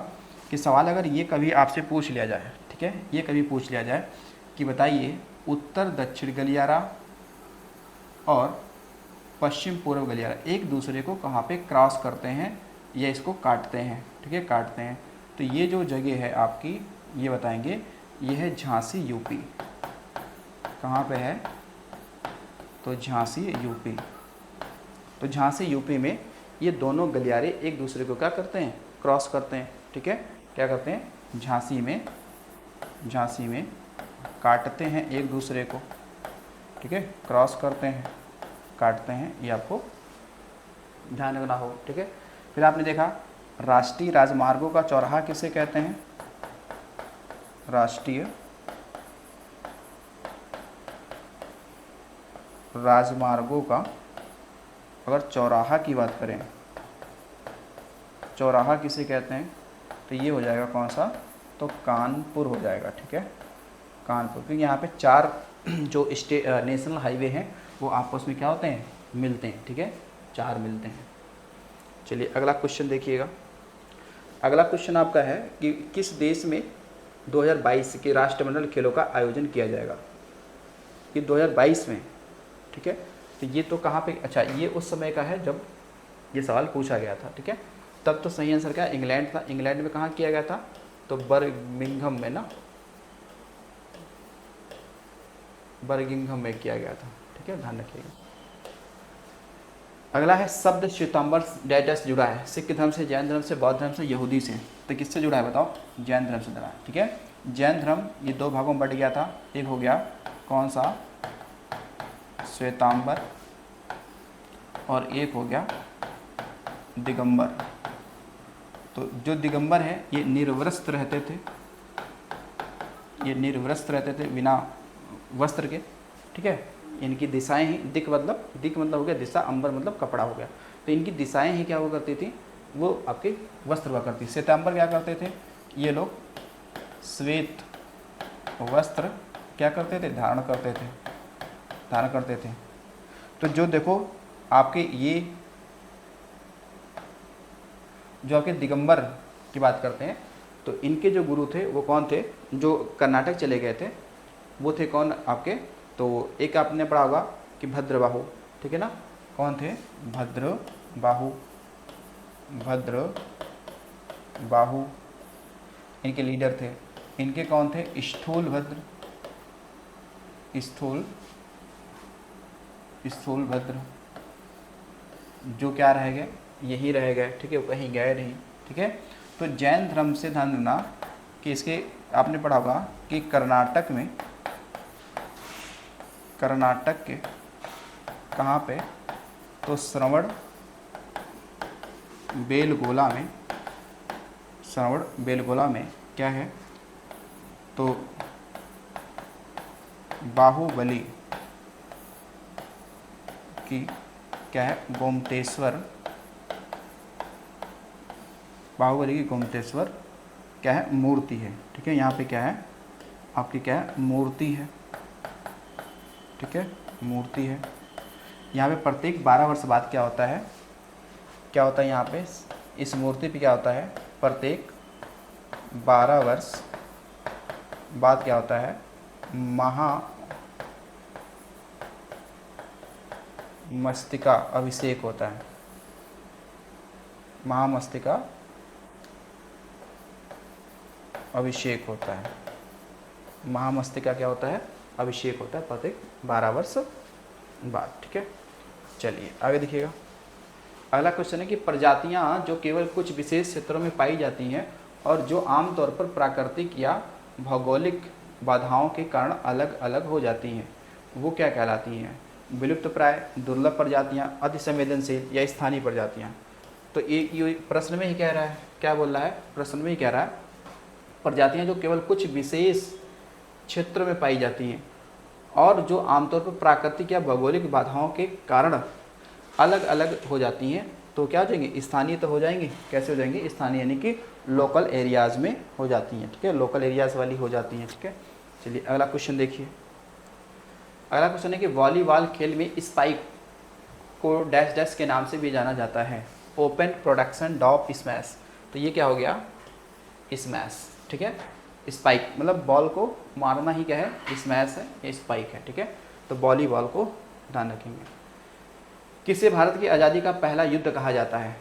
कि सवाल अगर ये कभी आपसे पूछ लिया जाए, ठीक है, ये कभी पूछ लिया जाए कि बताइए उत्तर दक्षिण गलियारा और पश्चिम पूर्व गलियारा एक दूसरे को कहाँ पे क्रॉस करते हैं या इसको काटते हैं, ठीक है, काटते हैं, तो ये जो जगह है आपकी, ये बताएंगे, ये है झांसी यूपी। कहाँ पे है, तो झांसी यूपी। तो झांसी यूपी में ये दोनों गलियारे एक दूसरे को क्या करते हैं, क्रॉस करते हैं, ठीक है, क्या करते हैं, झांसी में काटते हैं एक दूसरे को, ठीक है, क्रॉस करते हैं, काटते हैं, ये आपको ध्यान रखना हो, ठीक है। फिर आपने देखा राष्ट्रीय राजमार्गों का चौराहा किसे कहते हैं, राष्ट्रीय राजमार्गों का अगर चौराहा की बात करें, चौराहा किसे कहते हैं, तो ये हो जाएगा कौन सा, तो कानपुर हो जाएगा, ठीक है, कानपुर, क्योंकि यहाँ पे 4 जो नेशनल हाईवे हैं वो आपस में क्या होते हैं, मिलते हैं, ठीक है, 4 मिलते हैं। चलिए अगला क्वेश्चन देखिएगा। अगला क्वेश्चन आपका है कि किस देश में 2022 के राष्ट्रमंडल खेलों का आयोजन किया जाएगा, ये 2022 में, ठीक है, तो ये तो कहाँ पे, अच्छा ये उस समय का है जब ये सवाल पूछा गया था, ठीक है, तब तो सही आंसर क्या, इंग्लैंड था। इंग्लैंड में कहाँ किया गया था, तो बर्मिंघम में ना, बर्मिंघम में किया गया था, ठीक है, ध्यान रखिएगा। अगला है शब्द श्वेतांबर डेटा से जुड़ा है, सिख धर्म से, जैन धर्म से, बौद्ध धर्म से, यहूदी से, तो किससे जुड़ा है बताओ, जैन धर्म से जुड़ा है, ठीक है। जैन धर्म ये 2 भागों में बट गया था, एक हो गया कौन सा, श्वेतांबर, और एक हो गया दिगंबर। तो जो दिगंबर है ये निर्वस्त्र रहते थे, ये निर्वस्त्र रहते थे बिना वस्त्र के, ठीक है, इनकी दिशाएं ही, दिक मतलब हो गया दिशा, अंबर मतलब कपड़ा हो गया, तो इनकी दिशाएं ही क्या हुआ करती थी, वो आपके वस्त्र हुआ करती। श्वेतांबर क्या करते थे, ये लोग श्वेत वस्त्र क्या करते थे, धारण करते थे। तो जो देखो आपके ये जो आपके दिगंबर की बात करते हैं, तो इनके जो गुरु थे वो कौन थे, जो कर्नाटक चले गए थे वो थे कौन आपके, तो एक आपने पढ़ा होगा कि भद्रबाहु, ठीक है ना, कौन थे, भद्रबाहु इनके लीडर थे। इनके कौन थे, स्थूलभद्र जो क्या रह गए, यही रह गए, ठीक है, कहीं गए नहीं, ठीक है। तो जैन धर्म से ध्यान देना कि इसके आपने पढ़ा होगा कि कर्नाटक के कहाँ पे, तो श्रवण बेलगोला में क्या है, तो बाहुबली की क्या है, बाहुबली की गोमतेश्वर क्या है, मूर्ति है, ठीक है। यहाँ पे क्या है आपकी, क्या है, मूर्ति है, ठीक है, मूर्ति है। यहाँ पे प्रत्येक 12 वर्ष बाद क्या होता है यहाँ पे इस मूर्ति पे क्या होता है, प्रत्येक 12 वर्ष बाद क्या होता है, महामस्तका अभिषेक होता है, महामस्तका अभिषेक होता है, महामस्तका क्या होता है, अभिषेक होता है प्रत्येक 12 वर्ष बाद, ठीक है। चलिए आगे देखिएगा। अगला क्वेश्चन है कि प्रजातियां जो केवल कुछ विशेष क्षेत्रों में पाई जाती हैं और जो आमतौर पर प्राकृतिक या भौगोलिक बाधाओं के कारण अलग अलग हो जाती हैं, वो क्या कहलाती हैं, विलुप्त प्राय, दुर्लभ प्रजातियां, अति संवेदनशील या स्थानीय प्रजातियां। तो ये प्रश्न में ही कह रहा है, क्या बोल रहा है, प्रश्न में ही कह रहा है प्रजातियां जो केवल कुछ विशेष क्षेत्र में पाई जाती हैं और जो आमतौर पर प्राकृतिक या भौगोलिक बाधाओं के कारण अलग अलग हो जाती हैं, तो क्या हो जाएंगे, स्थानीय तो हो जाएंगे। कैसे हो जाएंगे, स्थानीय, यानी कि लोकल एरियाज़ में हो जाती हैं, ठीक है, लोकल एरियाज़ वाली हो जाती हैं, ठीक है। चलिए अगला क्वेश्चन देखिए। अगला क्वेश्चन है कि वॉलीबॉल खेल में स्पाइक को डैश डैश के नाम से भी जाना जाता है। Open, production, drop, smash. तो ये क्या हो गया, स्मैश, ठीक है। स्पाइक मतलब बॉल को मारना ही क्या है, स्मैश है, ये स्पाइक है, ठीक है। तो वॉलीबॉल को ध्यान रखेंगे। किसे भारत की आज़ादी का पहला युद्ध कहा जाता है?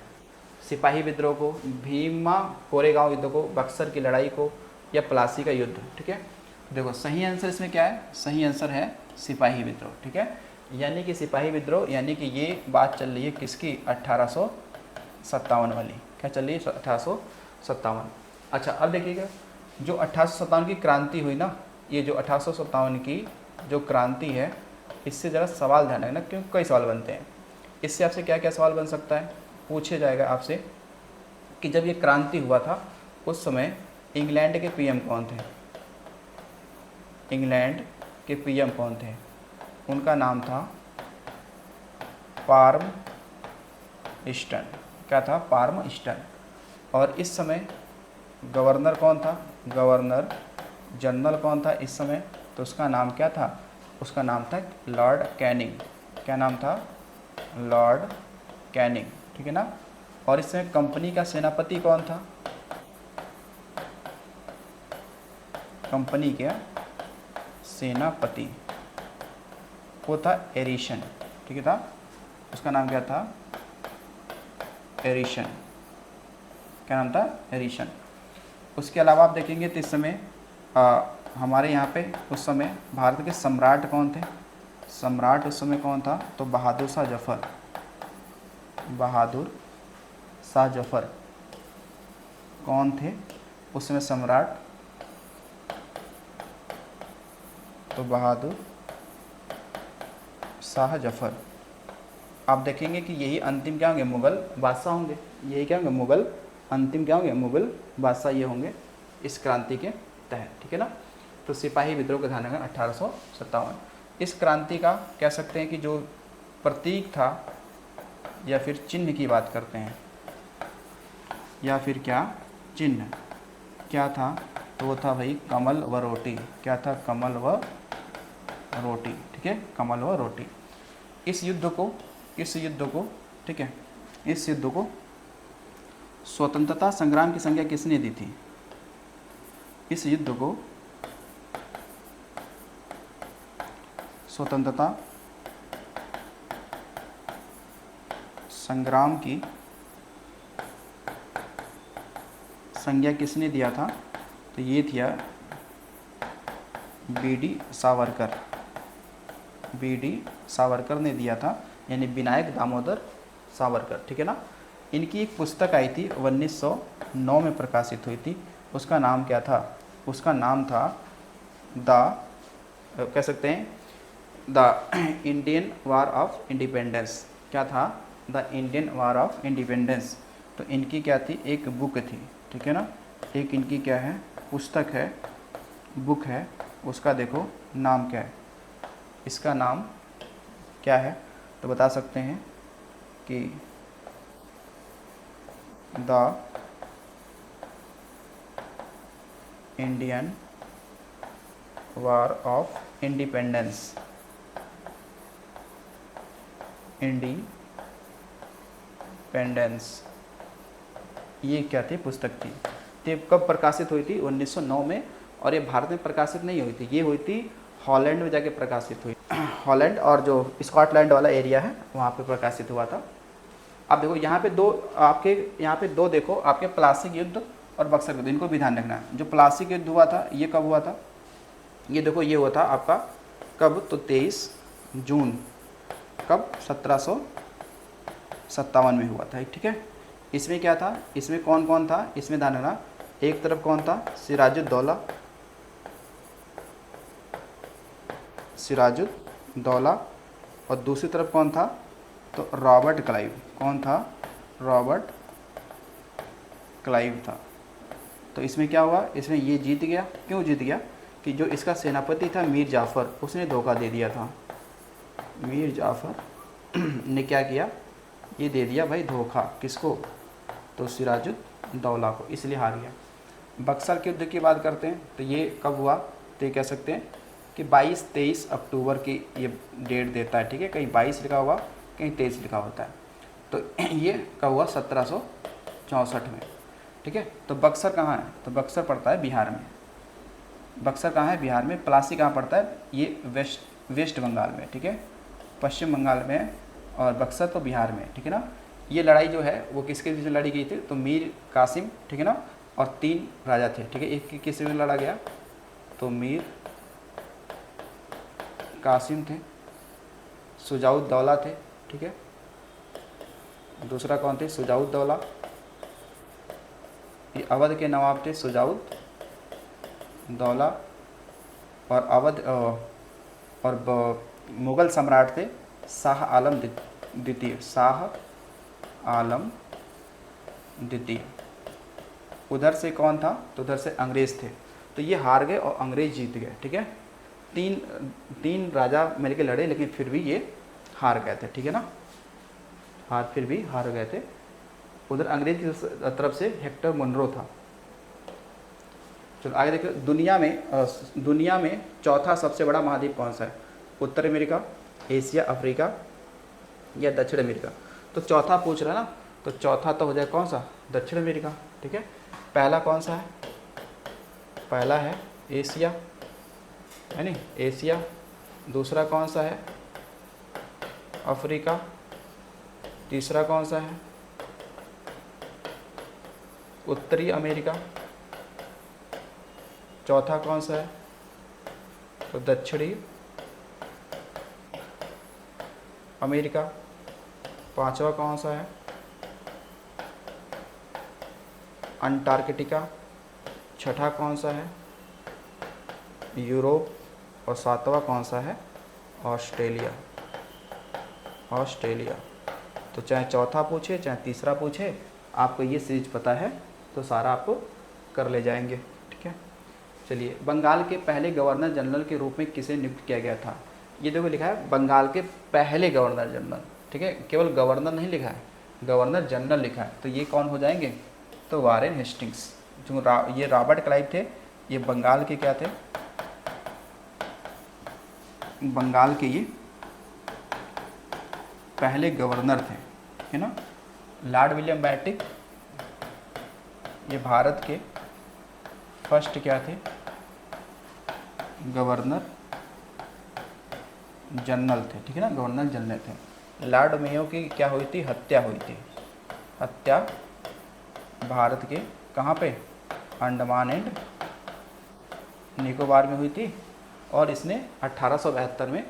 सिपाही विद्रोह को, भीमा कोरेगांव युद्ध को, बक्सर की लड़ाई को, या प्लासी का युद्ध, ठीक है। देखो सही आंसर इसमें क्या है, सही आंसर है सिपाही विद्रोह, ठीक है। यानी कि सिपाही विद्रोह, यानी कि ये बात चल रही है किसकी, 1857 वाली। क्या चल रही है, 1857। अच्छा अब देखिएगा, जो 1857 की क्रांति हुई ना, ये जो 1857 की जो क्रांति है, इससे ज़रा सवाल ध्यान रखना, क्योंकि कई सवाल बनते हैं। इससे आपसे क्या क्या सवाल बन सकता है, पूछे जाएगा आपसे कि जब ये क्रांति हुआ था उस समय इंग्लैंड के पीएम कौन थे? इंग्लैंड के पीएम कौन थे? उनका नाम था पार्म ईस्टन। क्या था, पार्म ईस्टन। और इस समय गवर्नर कौन था, गवर्नर जनरल कौन था इस समय? तो उसका नाम क्या था, उसका नाम था लॉर्ड कैनिंग। क्या नाम था, लॉर्ड कैनिंग, ठीक है ना। और इस समय कंपनी का सेनापति कौन था? कंपनी के सेनापति वो था एरिशन, ठीक है था, उसका नाम क्या था, एरिशन। क्या नाम था, एरिशन। उसके अलावा आप देखेंगे तो इस समय हमारे यहाँ पे उस समय भारत के सम्राट कौन थे? सम्राट उस समय कौन था? तो बहादुर शाह जफ़र। बहादुर शाह जफ़र कौन थे उस समय सम्राट? तो बहादुर शाह जफ़र। आप देखेंगे कि यही अंतिम क्या होंगे, मुग़ल बादशाह होंगे। यही क्या होंगे, मुग़ल अंतिम क्या होंगे, मुग़ल बादशाह ये होंगे इस क्रांति के तहत, ठीक है ना। तो सिपाही विद्रोह का ध्यान रखना 1857। इस क्रांति का कह सकते हैं कि जो प्रतीक था या फिर चिन्ह की बात करते हैं, या फिर क्या चिन्ह क्या था, तो वो था भाई कमल व रोटी। क्या था, कमल व रोटी, ठीक है, कमल व रोटी। इस युद्ध को ठीक है, इस युद्ध को स्वतंत्रता संग्राम की संज्ञा किसने दी थी? इस युद्ध को स्वतंत्रता संग्राम की संज्ञा किसने दिया था? तो ये थिया बीडी सावरकर। बीडी सावरकर ने दिया था, यानी विनायक दामोदर सावरकर, ठीक है ना। इनकी एक पुस्तक आई थी 1909 में प्रकाशित हुई थी। उसका नाम क्या था? उसका नाम था कह सकते हैं the Indian war of independence. क्या था? The Indian war of independence. तो इनकी क्या थी? एक बुक थी, ठीक है ना। एक इनकी क्या है? पुस्तक है, बुक है। उसका देखो नाम क्या है, इसका नाम क्या है? तो बता सकते हैं कि the Indian war of independence. Independence, ये क्या थी? पुस्तक थी। तो कब प्रकाशित हुई थी? 1909 में। और ये भारत में प्रकाशित नहीं हुई थी, ये हुई थी हॉलैंड में जाके प्रकाशित हुई। हॉलैंड और जो स्कॉटलैंड वाला एरिया है वहाँ पे प्रकाशित हुआ था। अब देखो यहाँ पे दो आपके यहाँ पे दो देखो आपके प्लासी युद्ध और बक्सर युद्ध, इनको भी ध्यान रखना है। जो प्लासी युद्ध हुआ था ये कब हुआ था? ये देखो ये हुआ था आपका कब? तो 23 जून। कब? 1757 में हुआ था, ठीक है। इसमें क्या था? इसमें कौन कौन था? इसमें ध्यान रखना, एक तरफ कौन था? सिराजुद्दौला और दूसरी तरफ कौन था? तो रॉबर्ट क्लाइव। कौन था? रॉबर्ट क्लाइव था। तो इसमें क्या हुआ? इसमें ये जीत गया। क्यों जीत गया? कि जो इसका सेनापति था मीर जाफ़र, उसने धोखा दे दिया था। मीर जाफ़र ने क्या किया? ये दे दिया भाई धोखा, किसको? तो सिराजुद्दौला को, इसलिए हार गया। बक्सर के युद्ध की बात करते हैं तो ये कब हुआ? तो ये कह सकते हैं कि 22-23 अक्टूबर की ये डेट देता है, ठीक है। कहीं 22 लिखा हुआ, कहीं 23 लिखा होता है। तो ये कब हुआ? 1764 में, ठीक है। तो बक्सर कहाँ है? तो बक्सर पड़ता है बिहार में। बक्सर कहाँ है? बिहार में। प्लासी कहाँ पड़ता है? ये वेस्ट बंगाल में, ठीक है, पश्चिम बंगाल में है। और बक्सर तो बिहार में, ठीक है ना। ये लड़ाई जो है वो किसके बीच में लड़ी गई थी? तो मीर कासिम, ठीक है ना, और 3 राजा थे, ठीक है। एक किस में लड़ा गया? तो मीर कासिम थे, शुजाउद्दौला थे, ठीक है। दूसरा कौन थे? शुजाउद्दौला। ये अवध के नवाब थे शुजाउद्दौला। और अवध और मुग़ल सम्राट थे शाह आलम द्वितीय, शाह आलम द्वितीय। उधर से कौन था? तो उधर से अंग्रेज़ थे। तो ये हार गए और अंग्रेज़ जीत गए, ठीक है। तीन राजा मिलकर लड़े, लेकिन फिर भी ये हार गए थे, ठीक है ना। फिर भी हार गए थे। उधर अंग्रेज की तरफ से हेक्टर मुनरो था। चलो आगे देखो, दुनिया में चौथा सबसे बड़ा महाद्वीप कौन सा है? उत्तर अमेरिका, एशिया, अफ्रीका या दक्षिण अमेरिका? तो चौथा पूछ रहा है ना, तो चौथा तो हो जाए कौन सा? दक्षिण अमेरिका, ठीक है। पहला कौन सा है? पहला है एशिया, है नहीं, एशिया। दूसरा कौन सा है? अफ्रीका। तीसरा कौन सा है? उत्तरी अमेरिका। चौथा कौन सा है? तो दक्षिणी अमेरिका। पांचवा कौन सा है? अंटार्कटिका। छठा कौन सा है? यूरोप। और सातवां कौन सा है? ऑस्ट्रेलिया। तो चाहे चौथा पूछे चाहे तीसरा पूछे, आपको ये सीरीज पता है तो सारा आपको कर ले जाएंगे, ठीक है। चलिए, बंगाल के पहले गवर्नर जनरल के रूप में किसे नियुक्त किया गया था? ये देखो लिखा है बंगाल के पहले गवर्नर जनरल, ठीक है। केवल गवर्नर नहीं लिखा है, गवर्नर जनरल लिखा है। तो ये कौन हो जाएंगे? तो वारेन हेस्टिंग्स। जो ये रॉबर्ट क्लाइव थे, ये बंगाल के क्या थे? बंगाल के ये पहले गवर्नर थे, है ना। लॉर्ड विलियम बेंटिक, ये भारत के फर्स्ट क्या थे? गवर्नर जनरल थे, ठीक है ना, गवर्नर जनरल थे। लॉर्ड मेयो की क्या हुई थी? हत्या हुई थी। हत्या भारत के कहाँ पे? अंडमान एंड निकोबार में हुई थी। और इसने 1872 में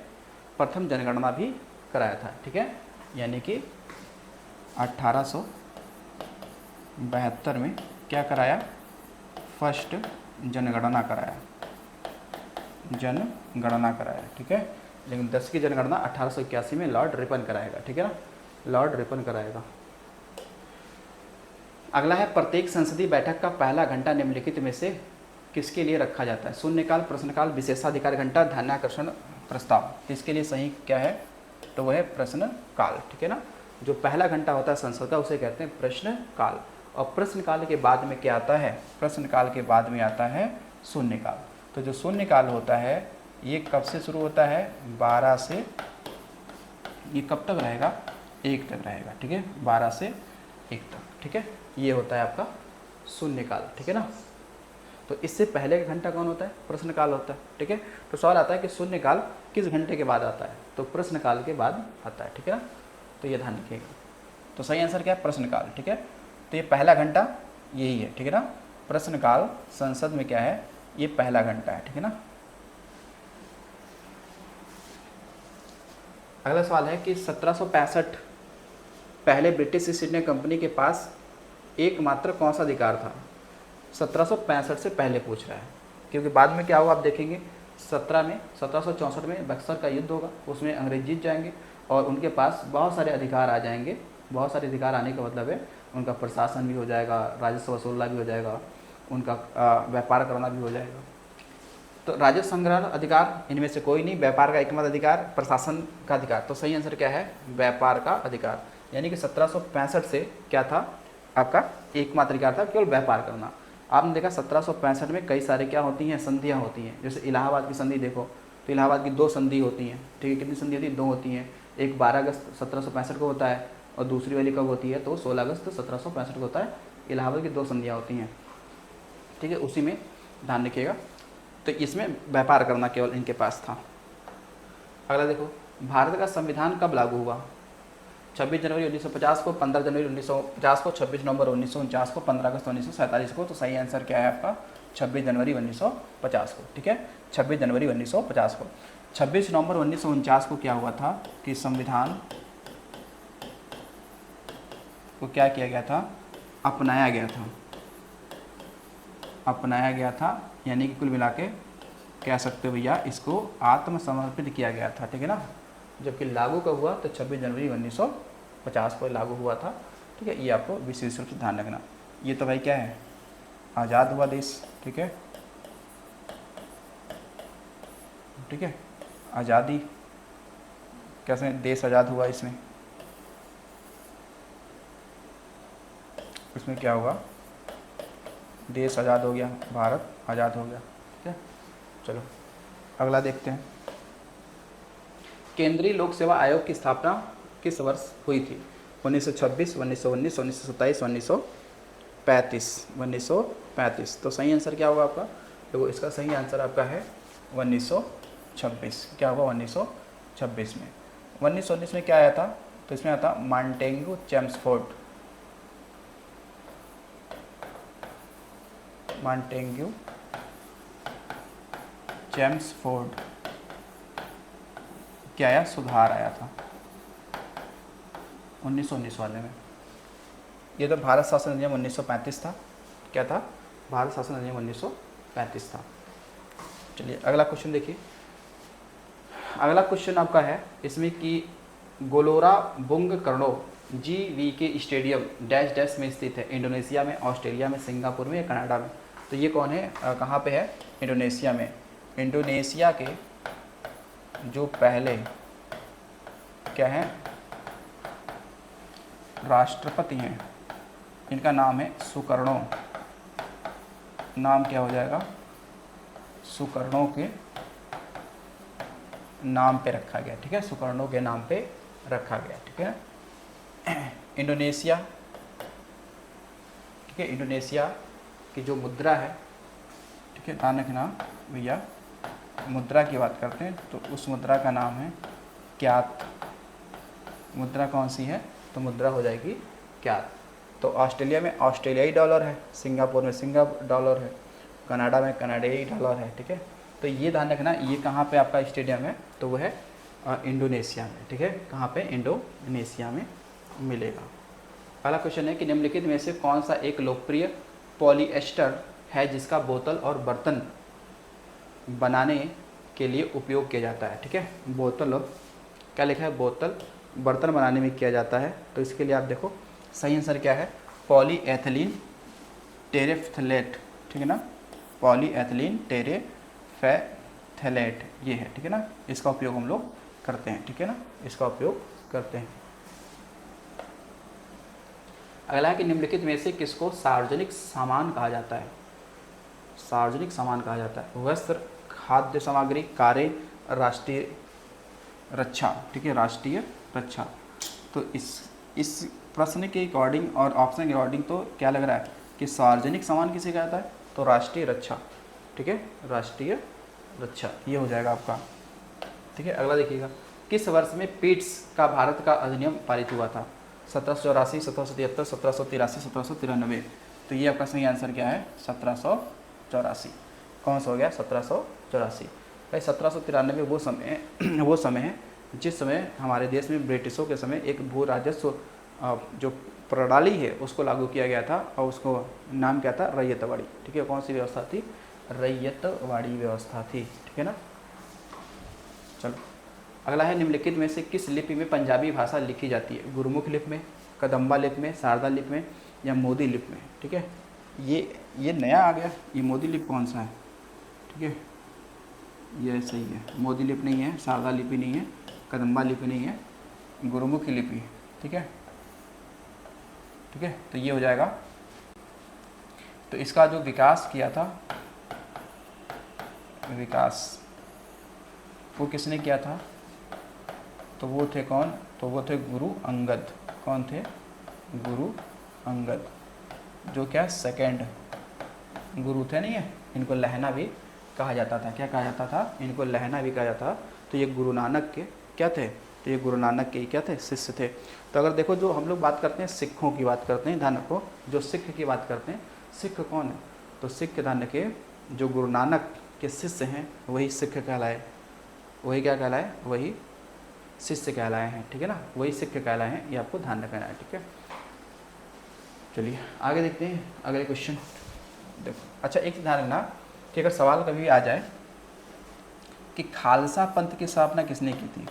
प्रथम जनगणना भी कराया था, ठीक है। यानी कि 1872 में क्या कराया? फर्स्ट जनगणना कराया, ठीक है। लेकिन 10 की जनगणना 1881 में लॉर्ड रिपन कराएगा, ठीक है ना, लॉर्ड रिपन कराएगा। अगला है, प्रत्येक संसदीय बैठक का पहला घंटा निम्नलिखित में से किसके लिए रखा जाता है? शून्यकाल, प्रश्नकाल, विशेषाधिकार घंटा, ध्यानाकर्षण प्रस्ताव। इसके लिए सही क्या है? तो वह है प्रश्नकाल, ठीक है ना। जो पहला घंटा होता है संसद का उसे कहते हैं प्रश्नकाल। और प्रश्नकाल के बाद में क्या आता है? प्रश्नकाल के बाद में आता है शून्यकाल। तो जो शून्यकाल होता है ये कब से शुरू होता है? 12 से, ये कब तक रहेगा? 1 तक रहेगा, ठीक है, 12 से 1 तक, ठीक है। ये होता है आपका शून्यकाल, ठीक है ना। तो इससे पहले का घंटा कौन होता है? प्रश्नकाल होता है, ठीक है। तो सवाल आता है कि शून्यकाल किस घंटे के बाद आता है? तो प्रश्नकाल के बाद आता है, ठीक है ना। तो ये ध्यान रखिएगा। तो सही आंसर क्या है? प्रश्नकाल, ठीक है। तो ये पहला घंटा यही है, ठीक है ना। प्रश्नकाल संसद में क्या है? ये पहला घंटा है, ठीक है ना। अगला सवाल है कि 1765 पहले ब्रिटिश ईस्ट इंडिया कंपनी के पास एकमात्र कौन सा अधिकार था? 1765 से पहले पूछ रहा है, क्योंकि बाद में क्या होगा आप देखेंगे। 1764 में बक्सर का युद्ध होगा, उसमें अंग्रेज जीत जाएंगे और उनके पास बहुत सारे अधिकार आ जाएंगे। बहुत सारे अधिकार आने का मतलब है उनका प्रशासन भी हो जाएगा, राजस्व वसूलना भी हो जाएगा, उनका व्यापार करना भी हो जाएगा। तो राजस्व संग्रह अधिकार इनमें से कोई नहीं, व्यापार का एकमात्र अधिकार, प्रशासन का अधिकार। तो सही आंसर क्या है? व्यापार का अधिकार। यानी कि 1765 से क्या था आपका एकमात्र क्या था, केवल व्यापार करना। आपने देखा 1765 में कई सारे क्या होती हैं, संधियाँ होती हैं। जैसे इलाहाबाद की संधि देखो, तो इलाहाबाद की 2 संधि होती हैं, ठीक है। कितनी संधि होती है, 2 होती हैं। एक 12 अगस्त 1765 को होता है और दूसरी वाली कब होती है, तो 16 अगस्त 1765 को होता है। इलाहाबाद की 2 संधियाँ होती हैं, ठीक है, उसी में ध्यान रखिएगा। तो इसमें व्यापार करना केवल इनके पास था। अगला देखो, भारत का संविधान कब लागू हुआ? 26 जनवरी 1950 को, 15 जनवरी 1950 को, 26 नवंबर 1949 को, 15 अगस्त 1947 को। तो सही आंसर क्या है आपका, 26 जनवरी 1950 को, ठीक है, 26 जनवरी 1950 को। 26 नवंबर 1949 को क्या हुआ था कि संविधान को क्या किया गया था, अपनाया गया था, अपनाया गया था। यानी कि कुल मिला के कह सकते हो भैया इसको आत्मसमर्पित किया गया था, ठीक है ना। जबकि लागू कब हुआ, तो 26 जनवरी 1950 को लागू हुआ था, ठीक है। ये आपको विशेष रूप से ध्यान रखना। ये तो भाई क्या है, आज़ाद हुआ देश, ठीक है, ठीक है, आज़ादी कैसे देश आज़ाद हुआ, इसमें इसमें क्या हुआ, देश आज़ाद हो गया, भारत आज़ाद हो गया, ठीक है। चलो अगला देखते हैं। केंद्रीय लोक सेवा आयोग की स्थापना किस वर्ष हुई थी? 1926, 1919, 1927, 1935, 1935। तो सही आंसर क्या होगा आपका, देखो इसका सही आंसर आपका है 1926। क्या होगा 1926 में। 1919 में क्या आया था, तो इसमें आया था मॉन्टेग्यू चेम्सफोर्ड, मॉन्टेग्यू चेम्सफोर्ड क्या आया, सुधार आया था 1919 वाले में। ये तो भारत शासन अधिनियम 1935 था। क्या था, भारत शासन अधिनियम 1935 था। चलिए अगला क्वेश्चन देखिए। अगला क्वेश्चन आपका है इसमें कि गोलोरा बुंग कर्णो GVK स्टेडियम डैश डैश में स्थित है, इंडोनेशिया में, ऑस्ट्रेलिया में, सिंगापुर में या कनाडा में। तो ये कौन है, कहाँ पे है, इंडोनेशिया में। इंडोनेशिया के जो पहले क्या है राष्ट्रपति हैं, इनका नाम है सुकर्णो। नाम क्या हो जाएगा, सुकर्णो के नाम पे रखा गया, ठीक है, सुकर्णो के नाम पे रखा गया, ठीक है। इंडोनेशिया, ठीक है, इंडोनेशिया की जो मुद्रा है, ठीक है, ध्यान रखना भैया, मुद्रा की बात करते हैं तो उस मुद्रा का नाम है क्यात। मुद्रा कौन सी है, तो मुद्रा हो जाएगी क्यात। तो ऑस्ट्रेलिया में ऑस्ट्रेलियाई डॉलर है, सिंगापुर में सिंगापुर डॉलर है, कनाडा में कनाडियाई डॉलर है, ठीक है। तो ये ध्यान रखना, ये कहाँ पे आपका स्टेडियम है, तो वो है इंडोनेशिया में, ठीक है। कहाँ पे, इंडोनेशिया में मिलेगा। पहला क्वेश्चन है कि निम्नलिखित में से कौन सा एक लोकप्रिय पॉलीएस्टर है जिसका बोतल और बर्तन बनाने के लिए उपयोग किया जाता है, ठीक है। बोतल, क्या लिखा है, बोतल बर्तन बनाने में किया जाता है। तो इसके लिए आप देखो सही आंसर क्या है, पॉलीएथिलीन टेरेफ्थलेट, ठीक है ना, पॉलीएथिलीन टेरेफेथलेट ये है, ठीक है ना। इसका उपयोग हम लोग करते हैं, ठीक है ना, इसका उपयोग करते हैं। अगला है कि निम्नलिखित में से किसको सार्वजनिक सामान कहा जाता है? सार्वजनिक सामान कहा जाता है, वस्त्र, खाद्य सामग्री, कारें, राष्ट्रीय रक्षा, ठीक है, राष्ट्रीय रक्षा। तो इस प्रश्न के अकॉर्डिंग और ऑप्शन के अकॉर्डिंग तो क्या लग रहा है कि सार्वजनिक सामान किसे कहा जाता है, तो राष्ट्रीय रक्षा, ठीक है, राष्ट्रीय रक्षा ये हो जाएगा आपका, ठीक है। अगला देखिएगा, किस वर्ष में पीट्स का भारत का अधिनियम पारित हुआ था? 1784, 1773, 1783, 1793। तो ये आपका सही आंसर क्या है, 1784। कौन सा हो गया, 1784। भाई 1793 वो समय है जिस समय हमारे देश में ब्रिटिशों के समय एक भू राजस्व जो प्रणाली है उसको लागू किया गया था और उसको नाम क्या था, रैयतवाड़ी, ठीक है। कौन सी व्यवस्था थी, रैयतवाड़ी व्यवस्था थी, ठीक है ना। चलो अगला है, निम्नलिखित में से किस लिपि में पंजाबी भाषा लिखी जाती है? गुरुमुख लिपि में, कदम्बा लिपि में, शारदा लिपि में या मोदी लिपि में, ठीक है। ये नया आ गया, ये मोदी लिपि कौन सा है, ठीक है, ये सही है, मोदी लिपि नहीं है, शारदा लिपि नहीं है, कदम्बा लिपि नहीं है, गुरुमुखी लिपि है, ठीक है। ठीक है, तो ये हो जाएगा। तो इसका जो विकास किया था, विकास वो किसने किया था? तो वो थे कौन? तो वो थे गुरु अंगद। कौन थे? गुरु अंगद, जो क्या सेकंड गुरु थे नहीं है। इनको लहना भी कहा जाता था। क्या कहा जाता था? इनको लहना भी कहा जाता था। तो ये गुरु नानक के क्या थे? तो ये गुरु नानक के क्या थे? शिष्य थे। तो अगर देखो, जो हम लोग बात करते हैं सिखों की बात करते हैं, ध्यान रखो, जो सिख की बात करते हैं, सिख कौन है? तो सिख ध्यान रखे, जो गुरु नानक के शिष्य हैं वही सिख कहलाए। वही क्या कहलाए? वही शिष्य कहलाए हैं, ठीक है ना, वही सिख कहलाए हैं। ये आपको ध्यान रखना है, ठीक है। चलिए आगे देखते हैं अगले क्वेश्चन। देखो, अच्छा एक ध्यान रखना कि अगर सवाल कभी आ जाए कि खालसा पंथ की स्थापना किसने की थी?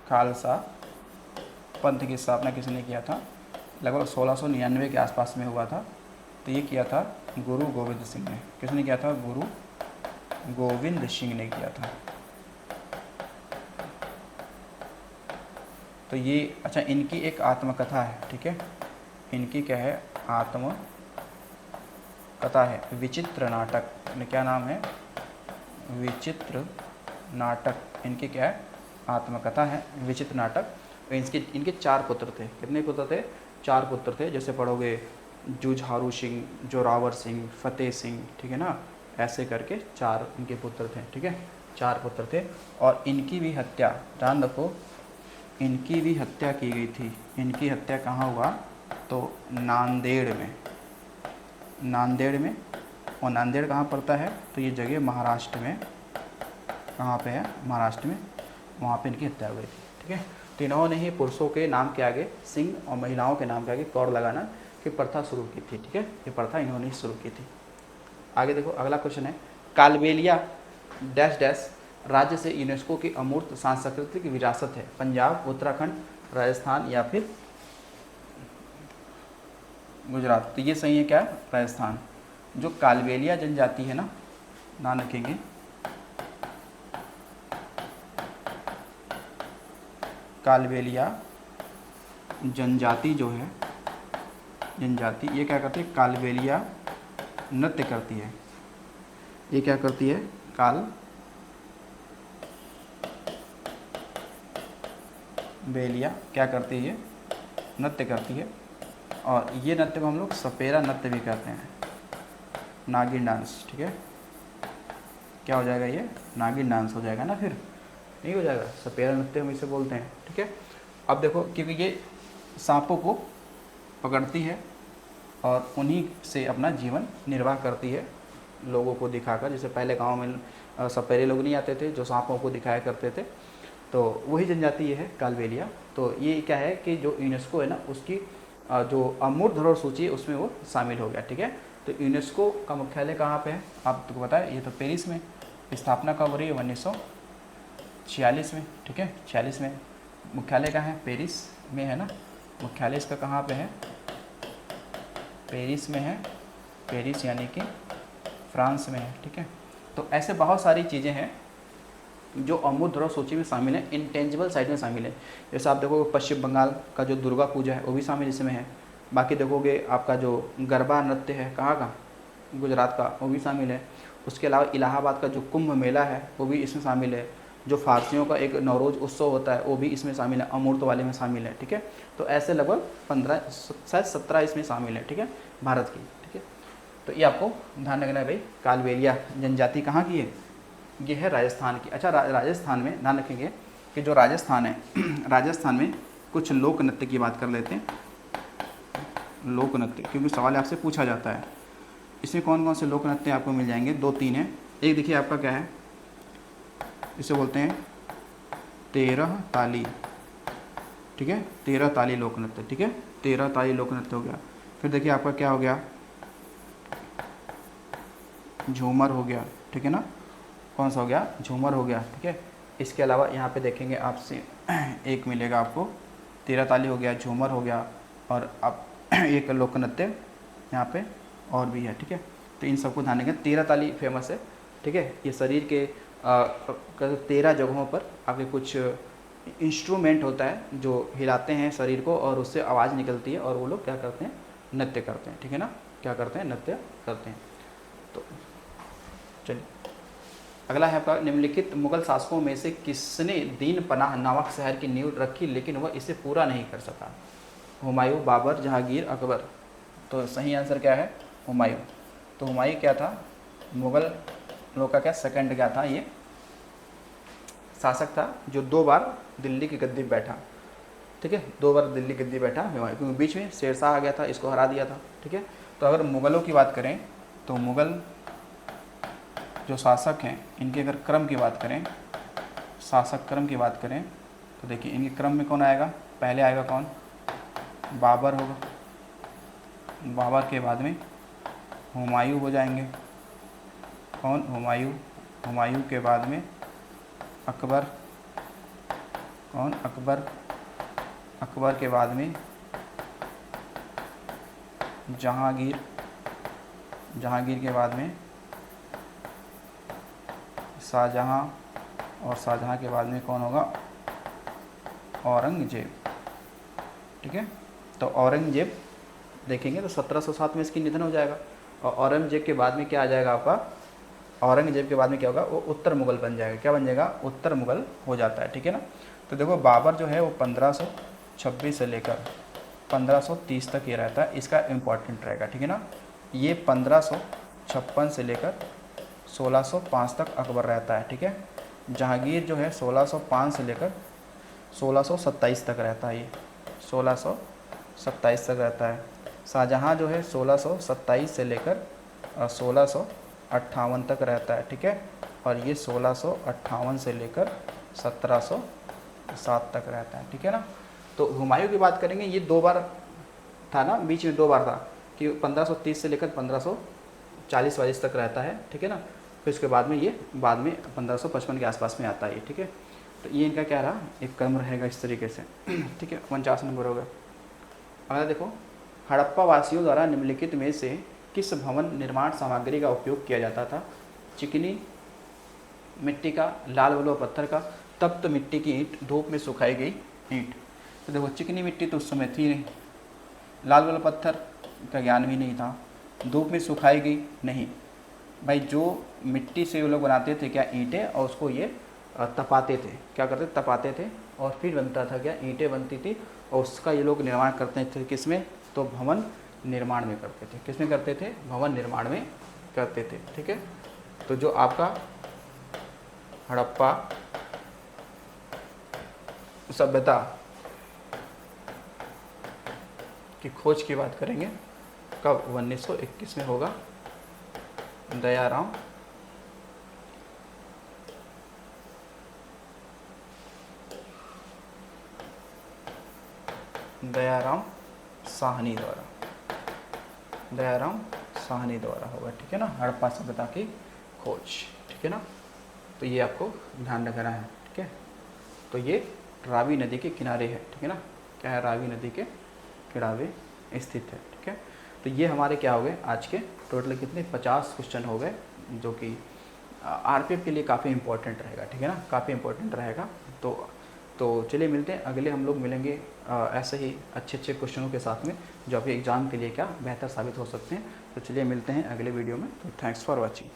खालसा पंथ की स्थापना किसने किया था? लगभग 1699 के आसपास में हुआ था। तो ये किया था गुरु गोविंद सिंह ने। किसने किया था? गुरु गोविंद सिंह ने किया था। तो ये अच्छा, इनकी एक आत्मकथा है, ठीक है। इनकी क्या है? आत्मकथा है, विचित्र नाटक। क्या नाम है? विचित्र नाटक। इनकी क्या है? आत्मकथा है, विचित्र नाटक। इनके 4 पुत्र थे। कितने पुत्र थे? 4 पुत्र थे। जैसे पढ़ोगे, जुझारू सिंह, जोरावर सिंह, फतेह सिंह, ठीक है ना, ऐसे करके 4 इनके पुत्र थे, ठीक है, 4 पुत्र थे। और इनकी भी हत्या, ध्यान रखो, इनकी भी हत्या की गई थी। इनकी हत्या कहाँ हुआ? तो नांदेड़ में। नांदेड़ में। और नांदेड़ कहाँ पड़ता है? तो ये जगह महाराष्ट्र में। कहाँ पे है? महाराष्ट्र में। वहाँ पे इनकी हत्या हो गई थी, ठीक है। तो इन्होंने ही पुरुषों के नाम के आगे सिंह और महिलाओं के नाम के आगे कौर लगाना की प्रथा शुरू की थी, ठीक है। ये प्रथा इन्होंने ही शुरू की थी। आगे देखो, अगला क्वेश्चन है, कालबेलिया डैश डैश राज्य से यूनेस्को की अमूर्त सांस्कृतिक विरासत है? पंजाब, उत्तराखंड, राजस्थान या फिर गुजरात? तो ये सही है क्या? राजस्थान। जो कालबेलिया जनजाति है ना, ध्यान रखेंगे, कालबेलिया जनजाति जो है, जनजाति, ये क्या करती है? कालबेलिया नृत्य करती है। ये क्या करती है? कालबेलिया क्या करती है? नृत्य करती है। और ये नृत्य को हम लोग सपेरा नृत्य भी कहते हैं, नागिन डांस, ठीक है। क्या हो जाएगा? ये नागिन डांस हो जाएगा ना, फिर नहीं हो जाएगा, सपेरा नृत्य हम इसे बोलते हैं, ठीक है। अब देखो, क्योंकि ये सांपों को पकड़ती है और उन्हीं से अपना जीवन निर्वाह करती है, लोगों को दिखाकर। जैसे पहले गांव में सपेरे लोग नहीं आते थे जो सांपों को दिखाया करते थे, तो वही जनजाति ये है कालबेलिया। तो ये क्या है कि जो यूनेस्को है ना, उसकी जो अमूर्त धरोहर सूची है उसमें वो शामिल हो गया, ठीक है। तो यूनेस्को का मुख्यालय कहाँ पे है? आपको पता है, ये तो पेरिस में। स्थापना कब हो रही है? 1946 में, ठीक है, 46 में। मुख्यालय कहाँ है? पेरिस में है ना। मुख्यालय इसका कहाँ पे है? पेरिस में है। पेरिस यानी कि फ्रांस में है, ठीक है। तो ऐसे बहुत सारी चीज़ें हैं जो अमूर्त धरोहर सूची में शामिल है, इंटेंजिबल साइड में शामिल है। जैसे आप देखोगे, पश्चिम बंगाल का जो दुर्गा पूजा है वो भी शामिल इसमें है। बाकी देखोगे, आपका जो गरबा नृत्य है, कहाँ का? गुजरात का, वो भी शामिल है। उसके अलावा इलाहाबाद का जो कुंभ मेला है वो भी इसमें शामिल है। जो फारसियों का एक नवरोज़ उत्सव होता है वो भी इसमें शामिल है, अमूर्त वाले में शामिल है, ठीक है। तो ऐसे लगभग 15 शायद 17 इसमें शामिल है, ठीक है, भारत की, ठीक है। तो ये आपको ध्यान रखना है भाई। कालबेलिया जनजाति कहाँ की है? ये है राजस्थान की। अच्छा, राजस्थान में ध्यान रखेंगे कि जो राजस्थान है राजस्थान में कुछ लोक नृत्य की बात कर लेते हैं। लोक नृत्य, क्योंकि सवाल आपसे पूछा जाता है। इसमें कौन कौन से लोक नृत्य आपको मिल जाएंगे? 2-3 हैं। एक देखिए आपका क्या है, इसे बोलते हैं 13 ताली, ठीक है, 13 ताली लोक नृत्य, ठीक है, 13 ताली लोक नृत्य हो गया। फिर देखिए आपका क्या हो गया? झूमर हो गया, ठीक है ना। कौन सा हो गया? झूमर हो गया, ठीक है। इसके अलावा यहाँ पे देखेंगे आपसे एक मिलेगा आपको, 13 ताली हो गया, झूमर हो गया, और अब एक लोक नृत्य यहाँ पे और भी है, ठीक है। तो इन सबको ध्यान रखें। 13 ताली फेमस है, ठीक है। ये शरीर के 13 जगहों पर आपके कुछ इंस्ट्रूमेंट होता है जो हिलाते हैं शरीर को और उससे आवाज़ निकलती है और वो लोग क्या करते हैं, नृत्य करते हैं, ठीक है ना, क्या करते हैं, नृत्य करते हैं। तो चलिए अगला है आपका, निम्नलिखित मुगल शासकों में से किसने दीन पनाह नामक शहर की नींव रखी लेकिन वह इसे पूरा नहीं कर सका? हुमायूं, बाबर, जहांगीर, अकबर। तो सही आंसर क्या है? हुमायूं। तो हुमायूं क्या था, मुगल लोग का क्या सेकंड क्या था, ये शासक था जो 2 बार दिल्ली की गद्दी पे बैठा, ठीक है, 2 बार दिल्ली गद्दी बैठा हुमायूं, क्योंकि बीच में शेरशाह आ गया था, इसको हरा दिया था, ठीक है। तो अगर मुग़लों की बात करें तो मुग़ल जो शासक हैं इनके अगर क्रम की बात करें, शासक क्रम की बात करें तो देखिए इनके क्रम में कौन आएगा, पहले आएगा कौन, बाबर होगा, बाबर के बाद में हुमायूं हो जाएंगे, कौन, हुमायूं, हुमायूं के बाद में अकबर, कौन, अकबर, अकबर के बाद में जहांगीर, जहांगीर के बाद में शाहजहां और शाहजहां के बाद में कौन होगा, औरंगजेब, ठीक है। तो औरंगजेब देखेंगे तो 1707 में इसकी निधन हो जाएगा और औरंगजेब के बाद में क्या आ जाएगा आपका, औरंगजेब के बाद में क्या होगा, वो उत्तर मुग़ल बन जाएगा, क्या बन जाएगा, उत्तर मुग़ल हो जाता है, ठीक है ना। तो देखो बाबर जो है वो 1526 से लेकर 1530 तक ये रहता है, इसका इम्पॉर्टेंट रहेगा, ठीक है ना। ये 1556 से लेकर 1605 तक अकबर रहता है, ठीक है। जहांगीर जो है 1605 से लेकर 1627 तक रहता है, ये 1627 तक रहता है। शाहजहां जो है 1627 से लेकर 1658 तक रहता है, ठीक है। और ये 1658 से लेकर 1707 तक रहता है, ठीक है ना। तो हुमायूं की बात करेंगे, ये 2 बार था ना, बीच में 2 बार था कि 1530 से लेकर 1540 तक रहता है, ठीक है ना। फिर उसके बाद में ये बाद में 1555 के आसपास में आता है ये, ठीक है। तो ये इनका क्या रहा, एक क्रम रहेगा इस तरीके से, ठीक है। 49 नंबर हो गया। अगला देखो, हड़प्पा वासियों द्वारा निम्नलिखित में से किस भवन निर्माण सामग्री का उपयोग किया जाता था? चिकनी मिट्टी का, लाल बलुआ पत्थर का, तप्त मिट्टी की ईंट, धूप में सुखाई गई ईंट। तो देखो चिकनी मिट्टी तो उस समय थी नहीं, लाल बलुआ पत्थर का ज्ञान भी नहीं था, धूप में सुखाई गई नहीं। भाई जो मिट्टी से वो लोग बनाते थे क्या, ईंटें, और उसको ये तपाते थे, क्या करते, तपाते थे और फिर बनता था क्या, ईंटें बनती थी और उसका ये लोग निर्माण करते थे, किसमें, तो भवन निर्माण में करते थे, किसमें करते थे, भवन निर्माण में करते थे, ठीक है। तो जो आपका हड़प्पा सभ्यता की खोज की बात करेंगे, कब, 1921 में होगा। दयाराम साहनी द्वारा, दयाराम साहनी द्वारा होगा, ठीक है ना, हड़प्पा सभ्यता की खोज, ठीक है ना। तो ये आपको ध्यान रखना है, ठीक है। तो ये रावी नदी के किनारे है, ठीक है ना, क्या है, रावी नदी के किनारे स्थित है, ठीक है। तो ये हमारे क्या हो गए आज के टोटल कितने, 50 क्वेश्चन हो गए, जो कि आरपीएफ के लिए काफ़ी इंपॉर्टेंट रहेगा, ठीक है ना, काफ़ी इंपॉर्टेंट रहेगा। तो चलिए मिलते हैं, अगले हम लोग मिलेंगे ऐसे ही अच्छे अच्छे क्वेश्चनों के साथ में जो आपके एग्ज़ाम के लिए क्या बेहतर साबित हो सकते हैं। तो चलिए मिलते हैं अगले वीडियो में। तो थैंक्स फॉर वॉचिंग।